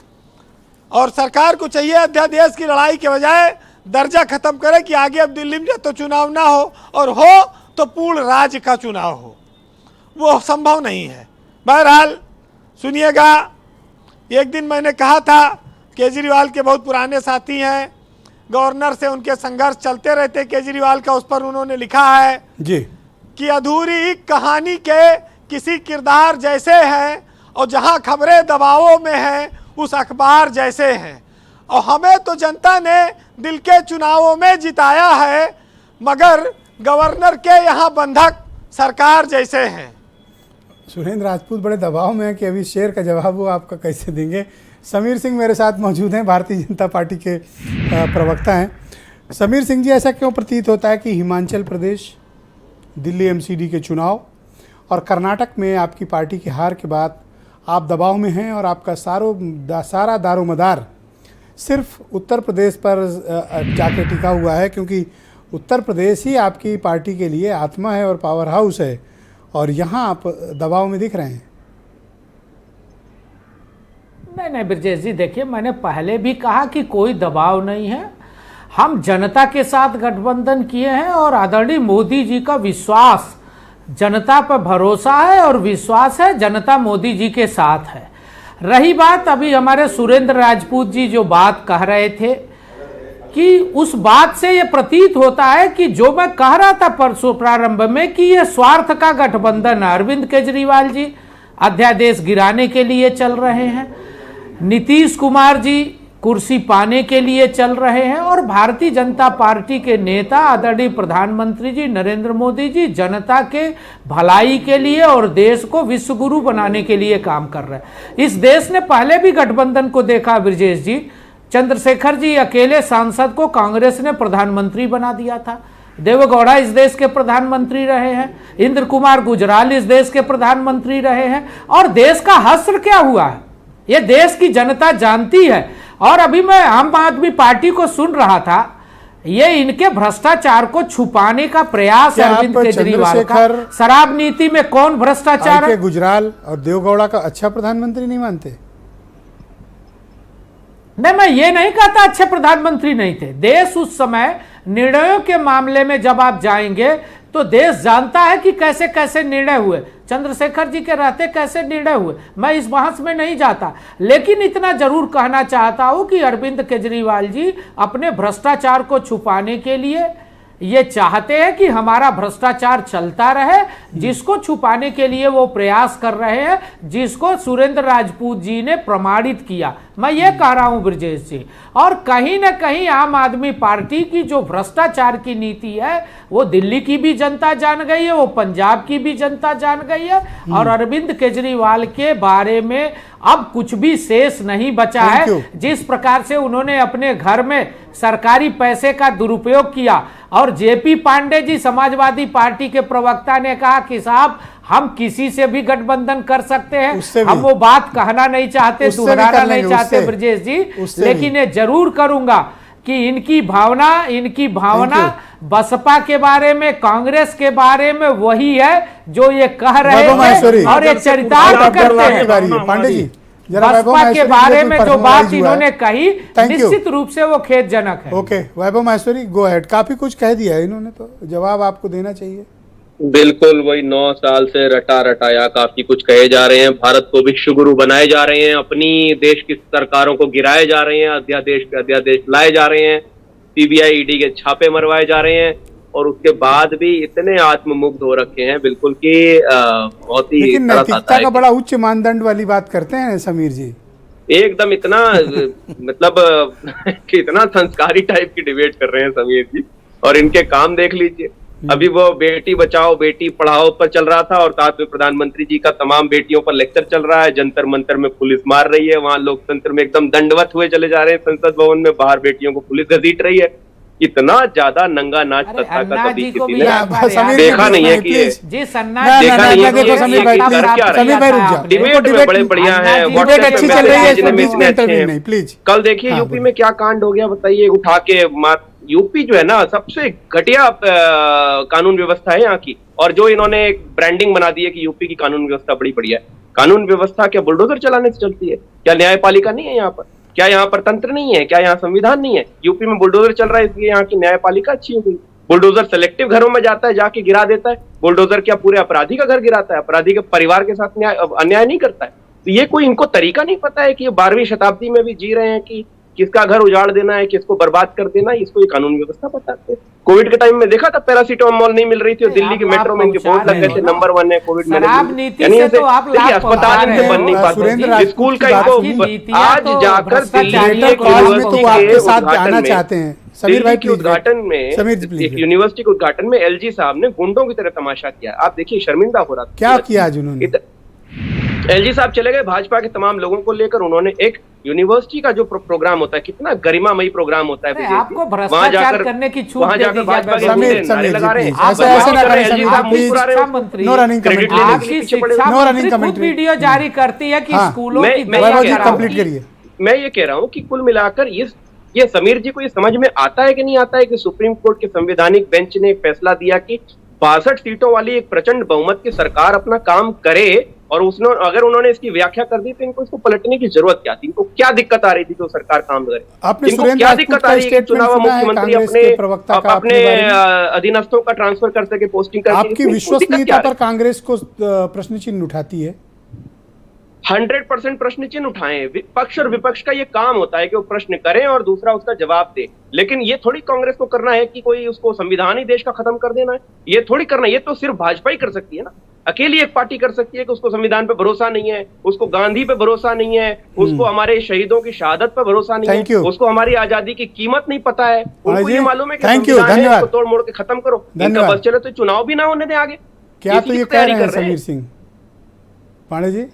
और सरकार को चाहिए अध्यादेश की लड़ाई के बजाय दर्जा खत्म करे कि आगे अब दिल्ली में तो चुनाव ना हो, और हो तो पूर्ण राज्य का चुनाव हो। वो संभव नहीं है। बहरहाल सुनिएगा, एक दिन मैंने कहा था, केजरीवाल के बहुत पुराने साथी हैं, गवर्नर से उनके संघर्ष चलते रहते केजरीवाल का, उस पर उन्होंने लिखा है जी कि अधूरी कहानी के किसी किरदार जैसे हैं, और जहां खबरें दबावों में हैं उस अखबार जैसे हैं। और हमें तो जनता ने दिल के चुनावों में जिताया है, मगर गवर्नर के यहाँ बंधक सरकार जैसे हैं। सुरेंद्र राजपूत बड़े दबाव में है कि अभी शेर का जवाब वो आपका कैसे देंगे। समीर सिंह मेरे साथ मौजूद हैं, भारतीय जनता पार्टी के प्रवक्ता हैं। समीर सिंह जी, ऐसा क्यों प्रतीत होता है कि हिमाचल प्रदेश, दिल्ली एमसीडी के चुनाव और कर्नाटक में आपकी पार्टी की हार के बाद आप दबाव में हैं और आपका सारा दारोमदार सिर्फ उत्तर प्रदेश पर जाके टिका हुआ है, क्योंकि उत्तर प्रदेश ही आपकी पार्टी के लिए आत्मा है और पावर हाउस है, और यहाँ आप दबाव में दिख रहे हैं? नहीं ब्रजेश जी, देखिए मैंने पहले भी कहा कि कोई दबाव नहीं है। हम जनता के साथ गठबंधन किए हैं और आदरणीय मोदी जी का विश्वास, जनता पर भरोसा है और विश्वास है, जनता मोदी जी के साथ है। रही बात अभी हमारे सुरेंद्र राजपूत जी जो बात कह रहे थे, कि उस बात से ये प्रतीत होता है कि जो मैं कह रहा था परसों प्रारंभ में कि ये स्वार्थ का गठबंधन, अरविंद केजरीवाल जी अध्यादेश गिराने के लिए चल रहे हैं, नीतीश कुमार जी कुर्सी पाने के लिए चल रहे हैं, और भारतीय जनता पार्टी के नेता आदरणीय प्रधानमंत्री जी नरेंद्र मोदी जी जनता के भलाई के लिए और देश को विश्व गुरु बनाने के लिए काम कर रहे हैं। इस देश ने पहले भी गठबंधन को देखा ब्रजेश जी, चंद्रशेखर जी अकेले सांसद को कांग्रेस ने प्रधानमंत्री बना दिया था। देवेगौड़ा इस देश के प्रधानमंत्री रहे हैं, इंद्र कुमार गुजराल इस देश के प्रधानमंत्री रहे हैं, और देश का हश्र क्या हुआ है ये देश की जनता जानती है। और अभी मैं आम आदमी पार्टी को सुन रहा था, ये इनके भ्रष्टाचार को छुपाने का प्रयास है अरविंद केजरीवाल का। शराब नीति में कौन भ्रष्टाचार है? गुजराल और देवेगौड़ा का अच्छा प्रधानमंत्री नहीं मानते? नहीं, मैं ये नहीं कहता अच्छे प्रधानमंत्री नहीं थे। देश उस समय निर्णयों के मामले में जब आप जाएंगे तो देश जानता है कि कैसे कैसे निर्णय हुए, चंद्रशेखर जी के रहते कैसे निर्णय हुए। मैं इस बहस में नहीं जाता, लेकिन इतना जरूर कहना चाहता हूं कि अरविंद केजरीवाल जी अपने भ्रष्टाचार को छुपाने के लिए ये चाहते हैं कि हमारा भ्रष्टाचार चलता रहे, जिसको छुपाने के लिए वो प्रयास कर रहे हैं, जिसको सुरेंद्र राजपूत जी ने प्रमाणित किया। मैं ये कह रहा हूं ब्रजेश जी, और कहीं ना कहीं आम आदमी पार्टी की जो भ्रष्टाचार की नीति है वो दिल्ली की भी जनता जान गई है, वो पंजाब की भी जनता जान गई है, और अरविंद केजरीवाल के बारे में अब कुछ भी शेष नहीं बचा है। जिस प्रकार से उन्होंने अपने घर में सरकारी पैसे का दुरुपयोग किया, और जेपी पांडे जी समाजवादी पार्टी के प्रवक्ता ने कहा कि साहब हम किसी से भी गठबंधन कर सकते हैं, हम वो बात कहना नहीं चाहते, दोहराना नहीं चाहते ब्रजेश जी, लेकिन ये जरूर करूंगा कि इनकी भावना बसपा के बारे में, कांग्रेस के बारे में वही है जो ये कह रहे हैं, और ये चरितार्थ करते हैं। पांडे जी, बसपा के बारे में जो बात इन्होंने कही निश्चित रूप से वो खेदजनक है। ओके, वैभव माहेश्वरी गो अहेड। काफी कुछ कह दिया है इन्होंने, तो जवाब आपको देना चाहिए। बिल्कुल वही 9 साल से रटाया काफी कुछ कहे जा रहे हैं, भारत को विश्वगुरु बनाए जा रहे हैं, अपनी देश की सरकारों को गिराए जा रहे हैं, अध्यादेश पे अध्यादेश लाए जा रहे हैं, सीबीआई ईडी के छापे मरवाए जा रहे हैं, और उसके बाद भी इतने आत्ममुग्ध हो रखे हैं बिल्कुल कि बहुत ही। लेकिन नैतिकता का बड़ा उच्च मानदंड वाली बात करते हैं समीर जी, एकदम इतना मतलब कि इतना संस्कारी टाइप की डिबेट कर रहे हैं समीर जी, और इनके काम देख लीजिए। अभी वो बेटी बचाओ बेटी पढ़ाओ पर चल रहा था, और साथ में प्रधानमंत्री जी का तमाम बेटियों पर लेक्चर चल रहा है, जंतर मंतर में पुलिस मार रही है, वहां लोकतंत्र में एकदम दंडवत हुए चले जा रहे हैं, संसद भवन में बाहर बेटियों को पुलिस घसीट रही है। इतना ज्यादा नंगा नाच सत्ता का कभी किसी ने देखा नहीं है कि डिबेट में बड़े बढ़िया है, कल देखिए यूपी में क्या कांड हो गया बताइए, उठा के यूपी जो है ना सबसे घटिया कानून व्यवस्था है यहाँ की, और जो इन्होंने एक ब्रांडिंग बना दी है कि यूपी की कानून व्यवस्था बड़ी बढ़िया है। कानून व्यवस्था क्या बुलडोजर चलाने से चलती है? क्या न्यायपालिका नहीं है यहाँ पर? क्या यहाँ पर तंत्र नहीं है? क्या यहाँ संविधान नहीं है? यूपी में बुलडोजर चल रहा है इसलिए यहाँ की न्यायपालिका अच्छी हो गई। बुलडोजर सेलेक्टिव घरों में जाता है, जाके गिरा देता है। बुलडोजर क्या पूरे अपराधी का घर गिराता है? अपराधी के परिवार के साथ अन्याय नहीं करता है। तो ये कोई इनको तरीका नहीं पता है कि ये 12वीं शताब्दी में भी जी रहे हैं कि किसका घर उजाड़ देना है, किसको बर्बाद कर देना है, इसको ये कानून व्यवस्था बताते हैं। कोविड के टाइम में देखा था पैरासीटामोल नहीं मिल रही थी, और दिल्ली के मेट्रो में इनके बोर्ड लग गए थे नंबर 1 है कोविड मैनेजमेंट, यानी अस्पताल इनसे बन नहीं पाते, स्कूल का इनको आज जाकर दिल्ली के उद्घाटन में एक यूनिवर्सिटी के उद्घाटन में एलजी साहब ने गुंडों की तरह तमाशा किया। आप देखिए शर्मिंदा हो रहा था। क्या किया आज उन्होंने? एलजी साहब चले गए भाजपा के तमाम लोगों को लेकर, उन्होंने एक यूनिवर्सिटी का जो प्रोग्राम होता है, कितना गरिमामयी प्रोग्राम होता है, आपको भ्रष्टाचार करने की छूट दे दी भाजपा के नारे लगा रहे हैं। वीडियो जारी करती है कि स्कूलों की मैं ये कह रहा हूँ कि कुल मिलाकर ये समीर जी को ये समझ में आता है कि नहीं आता है कि सुप्रीम कोर्ट के संवैधानिक बेंच ने फैसला दिया कि 62 सीटों वाली एक प्रचंड बहुमत की सरकार अपना काम करे, और अगर उन्होंने इसकी व्याख्या कर दी तो इनको इसको पलटने की जरूरत क्या थी? इनको क्या दिक्कत आ रही थी तो सरकार काम करे? इनको क्या दिक्कत आ रही है चुनाव मुख्यमंत्री अपने अधीनस्थों का ट्रांसफर कर सके, पोस्टिंग कर? आपकी विश्वसनीयता पर कांग्रेस को प्रश्न चिन्ह उठाती है? 100% प्रश्न चिन्ह उठाएं। पक्ष और विपक्ष का ये काम होता है कि वो प्रश्न करें और दूसरा उसका जवाब दे, लेकिन ये थोड़ी कांग्रेस को करना है कि कोई उसको संविधान ही देश का खत्म कर देना है। ये थोड़ी करना है, ये तो सिर्फ भाजपा ही कर सकती है ना। अकेली एक पार्टी कर सकती है कि उसको संविधान पे भरोसा नहीं है, उसको गांधी पे भरोसा नहीं है, उसको हमारे शहीदों की शहादत पे भरोसा नहीं है, उसको हमारी आजादी की कीमत नहीं पता है, उनको ये मालूम है कि संविधान है, इसको तोड़ मोड़ के खत्म करो। इनका बस चले तो चुनाव भी ना होने दें आगे। क्या तो ये कह रहे हैं समीर सिंह पांडे जी?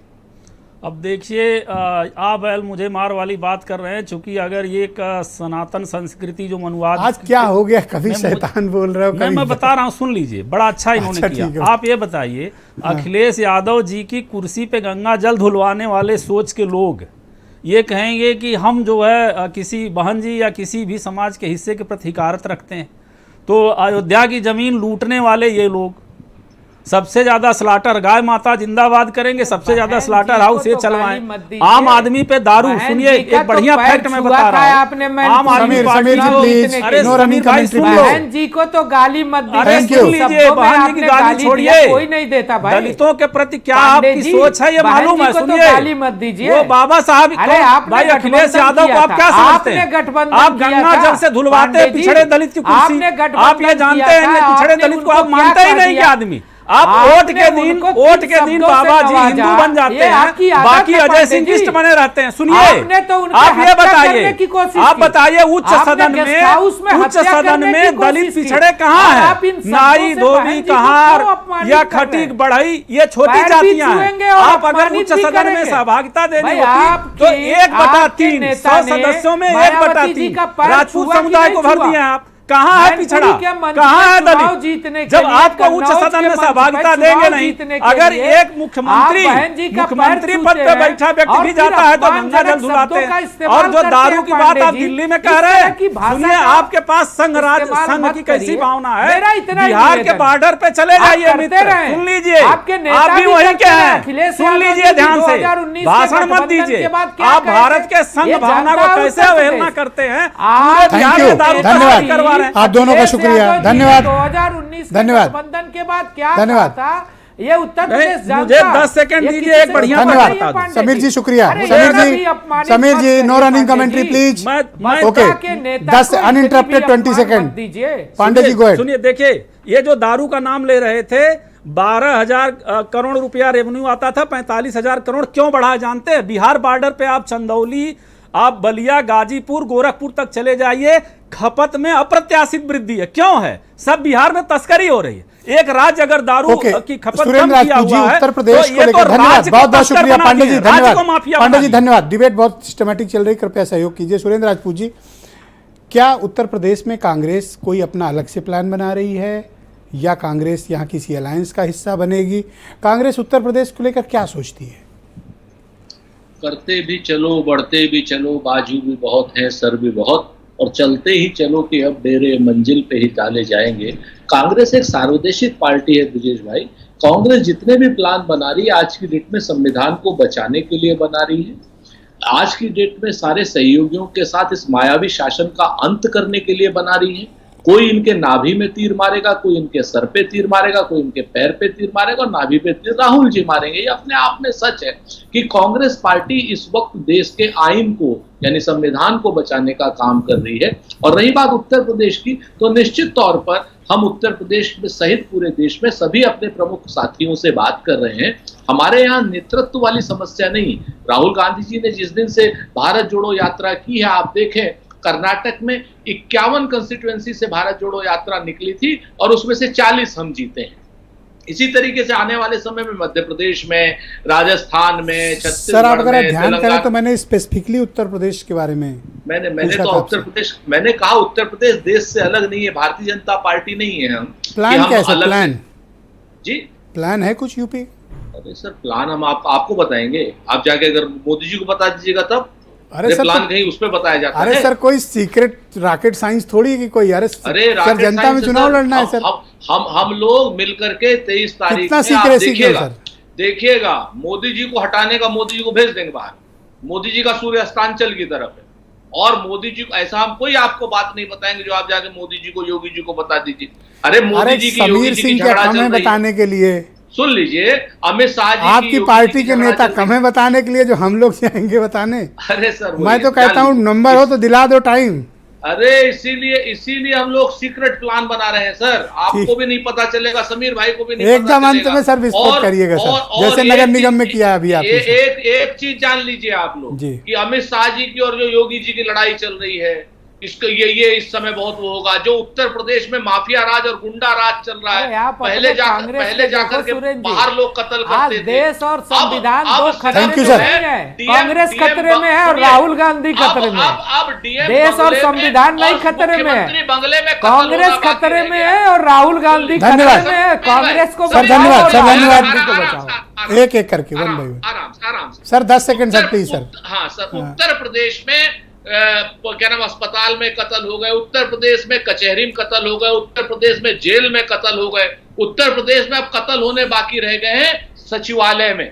अब देखिए आप बैल मुझे मार वाली बात कर रहे हैं, चूंकि अगर ये एक सनातन संस्कृति जो मनुवाद आज क्या हो गया, कभी शैतान बोल रहे हो, कभी मैं बता रहा हूँ, सुन लीजिए, बड़ा अच्छा इन्होंने अच्छा, किया। ठीक है। आप ये बताइए, अखिलेश यादव जी की कुर्सी पे गंगा जल धुलवाने वाले सोच के लोग ये कहेंगे कि हम जो है किसी बहन जी या किसी भी समाज के हिस्से के प्रति हिकारत रखते हैं, तो अयोध्या की जमीन लूटने वाले ये लोग सबसे ज्यादा स्लाटर गाय माता जिंदाबाद करेंगे, सबसे ज्यादा स्लाटर हाउस ये चलवाएं। आम आदमी पे दारू, सुनिए एक बढ़िया फैक्ट मैं बता रहा हूँ, आम आदमी पार्टी को, अरे समीर भाई सुन लो, बहन जी को तो गाली मत दीजिए। अरे सुन लीजिए, बहन जी की गाली छोड़िए, कोई नहीं देता भाई। दलितों के प्रति क्या आपकी सोच है ये मालूम है, सुनिए, गाली मत दीजिए। वो बाबा साहब, भाई अखिलेश यादव को आप क्या समझते हैं? आप गंगा जल से धुलवाते हैं पिछड़े दलित की कुर्सी, आप ये जानते हैं पिछड़े दलित को आप मानते ही नहीं क्या आदमी? आप वोट के दिन बाबा जी हिंदू बन जाते हैं, बाकी अजय सिंह किस्ट बने रहते हैं। सुनिए, आप ये बताइए, आप बताइए उच्च सदन में दलित पिछड़े कहाँ हैं? नाई धोबी कहार या खटीक बढ़ई ये छोटी जातियां हैं। आप अगर उच्च सदन में सहभागिता देनी होती तो 1/3 100 सदस्यों में 1/3 राजपूत समुदाय को भर दिए आप। कहाँ है पिछड़ा, कहाँ है दलित? जब आपको उच्च सदन में सहभागिता देंगे नहीं, अगर एक मुख्यमंत्री पद पे बैठा व्यक्ति भी जाता है तो गंगा जल धुलाते हैं। और जो दारू की बात आप दिल्ली में कह रहे हैं, सुनिए, आपके पास संघ की कैसी भावना है? बिहार के बॉर्डर पे चले जाइए मित्र, सुन लीजिए, आप भी वही के हैं, सुन लीजिए ध्यान से, भाषण मत दीजिए। आप भारत के संघ भावना को कैसे अवहेलना करते हैं? थैंक यू, धन्यवाद आप दोनों का शुक्रिया, धन्यवाद। 2019 धन्यवाद। गठबंधन के बाद क्या धन्यवाद। था ये उत्तर प्रदेश मुझे 10 सेकंड दीजिए, एक बढ़िया धन्यवाद समीर जी, शुक्रिया Sameer ji, no running commentary please. Okay, 10 uninterrupted 20 second दीजिए। पांडे जी गो। सुनिए, देखिए, ये जो दारू का नाम ले रहे थे, 12,000 करोड़ रुपया रेवेन्यू आता था, 45,000 करोड़ क्यों बढ़ा जानते हैं? बिहार बॉर्डर पे आप चंदौली, आप बलिया, गाजीपुर, गोरखपुर तक चले जाइए, खपत में अप्रत्याशित वृद्धि है। क्यों है? सब बिहार में तस्करी हो रही है। एक राज्य अगर दारू की खपत कम किया हुआ है, उत्तर प्रदेश को लेकर धन्यवाद, बहुत बहुत शुक्रिया पांडे जी, धन्यवाद पांडे जी, धन्यवाद। डिबेट बहुत सिस्टमैटिक चल रही, कृपया सहयोग कीजिए। सुरेंद्र राजपूत जी, क्या उत्तर प्रदेश में कांग्रेस कोई अपना अलग से प्लान बना रही है या कांग्रेस यहाँ किसी अलायंस का हिस्सा बनेगी? कांग्रेस उत्तर प्रदेश को लेकर क्या सोचती है? करते भी चलो, बढ़ते भी चलो, बाजू भी बहुत है, सर भी बहुत, और चलते ही चलो कि अब डेरे मंजिल पे ही डाले जाएंगे। कांग्रेस एक सार्वदेशिक पार्टी है ब्रिजेश भाई। कांग्रेस जितने भी प्लान बना रही है आज की डेट में संविधान को बचाने के लिए बना रही है। आज की डेट में सारे सहयोगियों के साथ इस मायावी शासन का अंत करने के लिए बना रही है। कोई इनके नाभि में तीर मारेगा, कोई इनके सर पे तीर मारेगा, कोई इनके पैर पे तीर मारेगा, और नाभि पे तीर राहुल जी मारेंगे। ये अपने आप में सच है कि कांग्रेस पार्टी इस वक्त देश के आईन को यानी संविधान को बचाने का काम कर रही है। और रही बात उत्तर प्रदेश की, तो निश्चित तौर पर हम उत्तर प्रदेश में सहित पूरे देश में सभी अपने प्रमुख साथियों से बात कर रहे हैं। हमारे यहाँ नेतृत्व वाली समस्या नहीं। राहुल गांधी जी ने जिस दिन से भारत जोड़ो यात्रा की है, आप देखें कर्नाटक में 51 कंस्टिट्यूएंसी से भारत जोड़ो यात्रा निकली थी और उसमें से 40 हम जीते हैं। इसी तरीके से आने वाले समय में मध्य प्रदेश में, राजस्थान में, छत्तीसगढ़ सर, आप अगर में, ध्यान करें तो मैंने स्पेसिफिकली उत्तर प्रदेश के बारे में मैंने तो उत्तर प्रदेश, मैंने कहा उत्तर प्रदेश देश से अलग नहीं है, भारतीय जनता पार्टी नहीं है हम। प्लान कैसा प्लान जी प्लान है कुछ यूपी? अरे सर, प्लान हम आपको बताएंगे। आप जाके अगर मोदी जी को बता दीजिएगा तब। अरे सर, प्लान कहीं उसमें बताया जाता है? अरे सर, कोई सीक्रेट रॉकेट साइंस थोड़ी है कि कोई, अरे सर जनता में चुनाव लड़ना है सर। हम लोग मिलकर के 23 तारीख में देखिएगा मोदी जी को हटाने का, मोदी जी को भेज देंगे बाहर। मोदी जी का सूर्य अस्तांचल की तरफ है, और मोदी जी को ऐसा हम कोई आपको बात नहीं बताएंगे जो आप जाके मोदी जी को, योगी जी को बता दीजिए। अरे मोदी जी की, योगी जी की झगड़ा चल रही है बताने के लिए। सुन लीजिए, अमित शाह जी आपकी पार्टी के नेता कम है बताने के लिए जो हम लोग जाएंगे बताने। अरे सर, मैं तो कहता हूँ नंबर हो तो दिला दो टाइम। अरे इसीलिए हम लोग सीक्रेट प्लान बना रहे हैं सर। आपको भी नहीं पता चलेगा, समीर भाई को भी नहीं एकदम अंत में सर विस्फोट करिएगा सर, जैसे नगर निगम में किया अभी आप। एक चीज जान लीजिए आप लोग कि अमित शाह जी की और जो योगी जी की लड़ाई चल रही है, इसको ये इस समय बहुत वो होगा। जो उत्तर प्रदेश में माफिया राज और गुंडा राज चल रहा है, पहले जाकर के बाहर लोग कत्ल करते थे। देश और संविधान दो खतरे Thank you, में sir. नहीं है। कांग्रेस खतरे में है और राहुल गांधी खतरे में है। अब देश और संविधान नहीं खतरे में है, बंगले में कांग्रेस खतरे में है और राहुल गांधी खतरे धन्यवाद। में है। कांग्रेस को सर, बचाओ धन्यवाद, और सर, राहुल धन्यवाद। गांधी को बचाओ। एक एक करके वन बाय वन। आराम से sir 10 second sir please sir. हाँ सर, उत्तर प्रदेश में क्या नाम अस्पताल में कत्ल हो गए, उत्तर प्रदेश में कचहरी में कत्ल हो गए, उत्तर प्रदेश में जेल में कत्ल हो गए, उत्तर प्रदेश में अब कत्ल होने बाकी रह गए हैं सचिवालय में,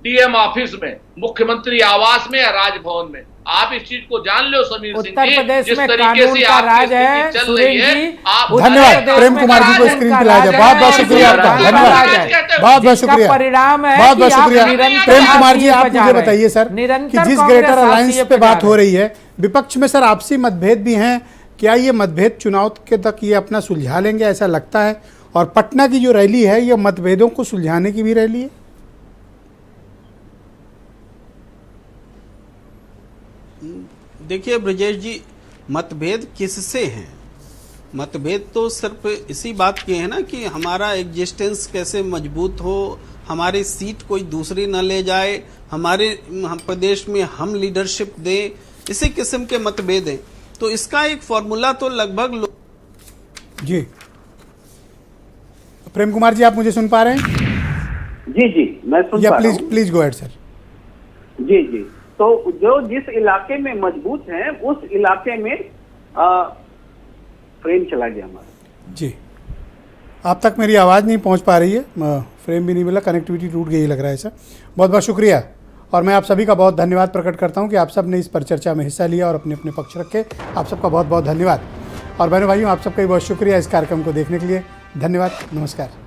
डीएम ऑफिस में, मुख्यमंत्री आवास में या राजभवन में। आप इस चीज को जान लो समीर सिंह उत्तर जी, प्रदेश जिस में तरीके कानून से का आपकी राज है, स्थिति चल सुरेश रही है, जी। आप धन्यवाद प्रेम कुमार जी को स्क्रीन पे लाया जाए। बहुत बहुत शुक्रिया आपका, धन्यवाद, बहुत बहुत शुक्रिया, परिणाम है बहुत बहुत कि आप शुक्रिया। निरंतर प्रेम कुमार जी, आपसी आप पे जा मुझे रहे हैं। बताइए सर कि निरंतर जिस कांग्रेस ग्रेटर अलायंस आपसी पे बात जा हो रहे रही है, विपक्ष में सर आपसी मतभेद भी हैं, क्या ये मतभेद चुनाव के तक ये अपना सुलझा लेंगे, ऐसा लगता है? और पटना की जो रैली है ये मतभेदों को सुलझाने की भी रैली है? देखिए ब्रजेश जी, मतभेद किससे हैं? मतभेद तो सिर्फ इसी बात के हैं ना कि हमारा एग्जिस्टेंस कैसे मजबूत हो, हमारी सीट कोई दूसरी न ले जाए, हमारे प्रदेश में हम लीडरशिप दें, इसी किस्म के मतभेद हैं। तो इसका एक फॉर्मूला तो लगभग जी। प्रेम कुमार जी, आप मुझे सुन पा रहे हैं? जी मैं सुन पा रहा हूं। Please go ahead sir. जी तो जो जिस इलाके में मजबूत हैं उस इलाके में फ्रेम चला गया हमारा। जी, आप तक मेरी आवाज़ नहीं पहुंच पा रही है, फ्रेम भी नहीं मिला, कनेक्टिविटी टूट गई लग रहा है सर। बहुत बहुत शुक्रिया और मैं आप सभी का बहुत धन्यवाद प्रकट करता हूं कि आप सब ने इस पर चर्चा में हिस्सा लिया और अपने अपने पक्ष रखे। आप सबका बहुत बहुत धन्यवाद। और बहनों भाइयों, आप सबका भी बहुत शुक्रिया इस कार्यक्रम को देखने के लिए। धन्यवाद, नमस्कार।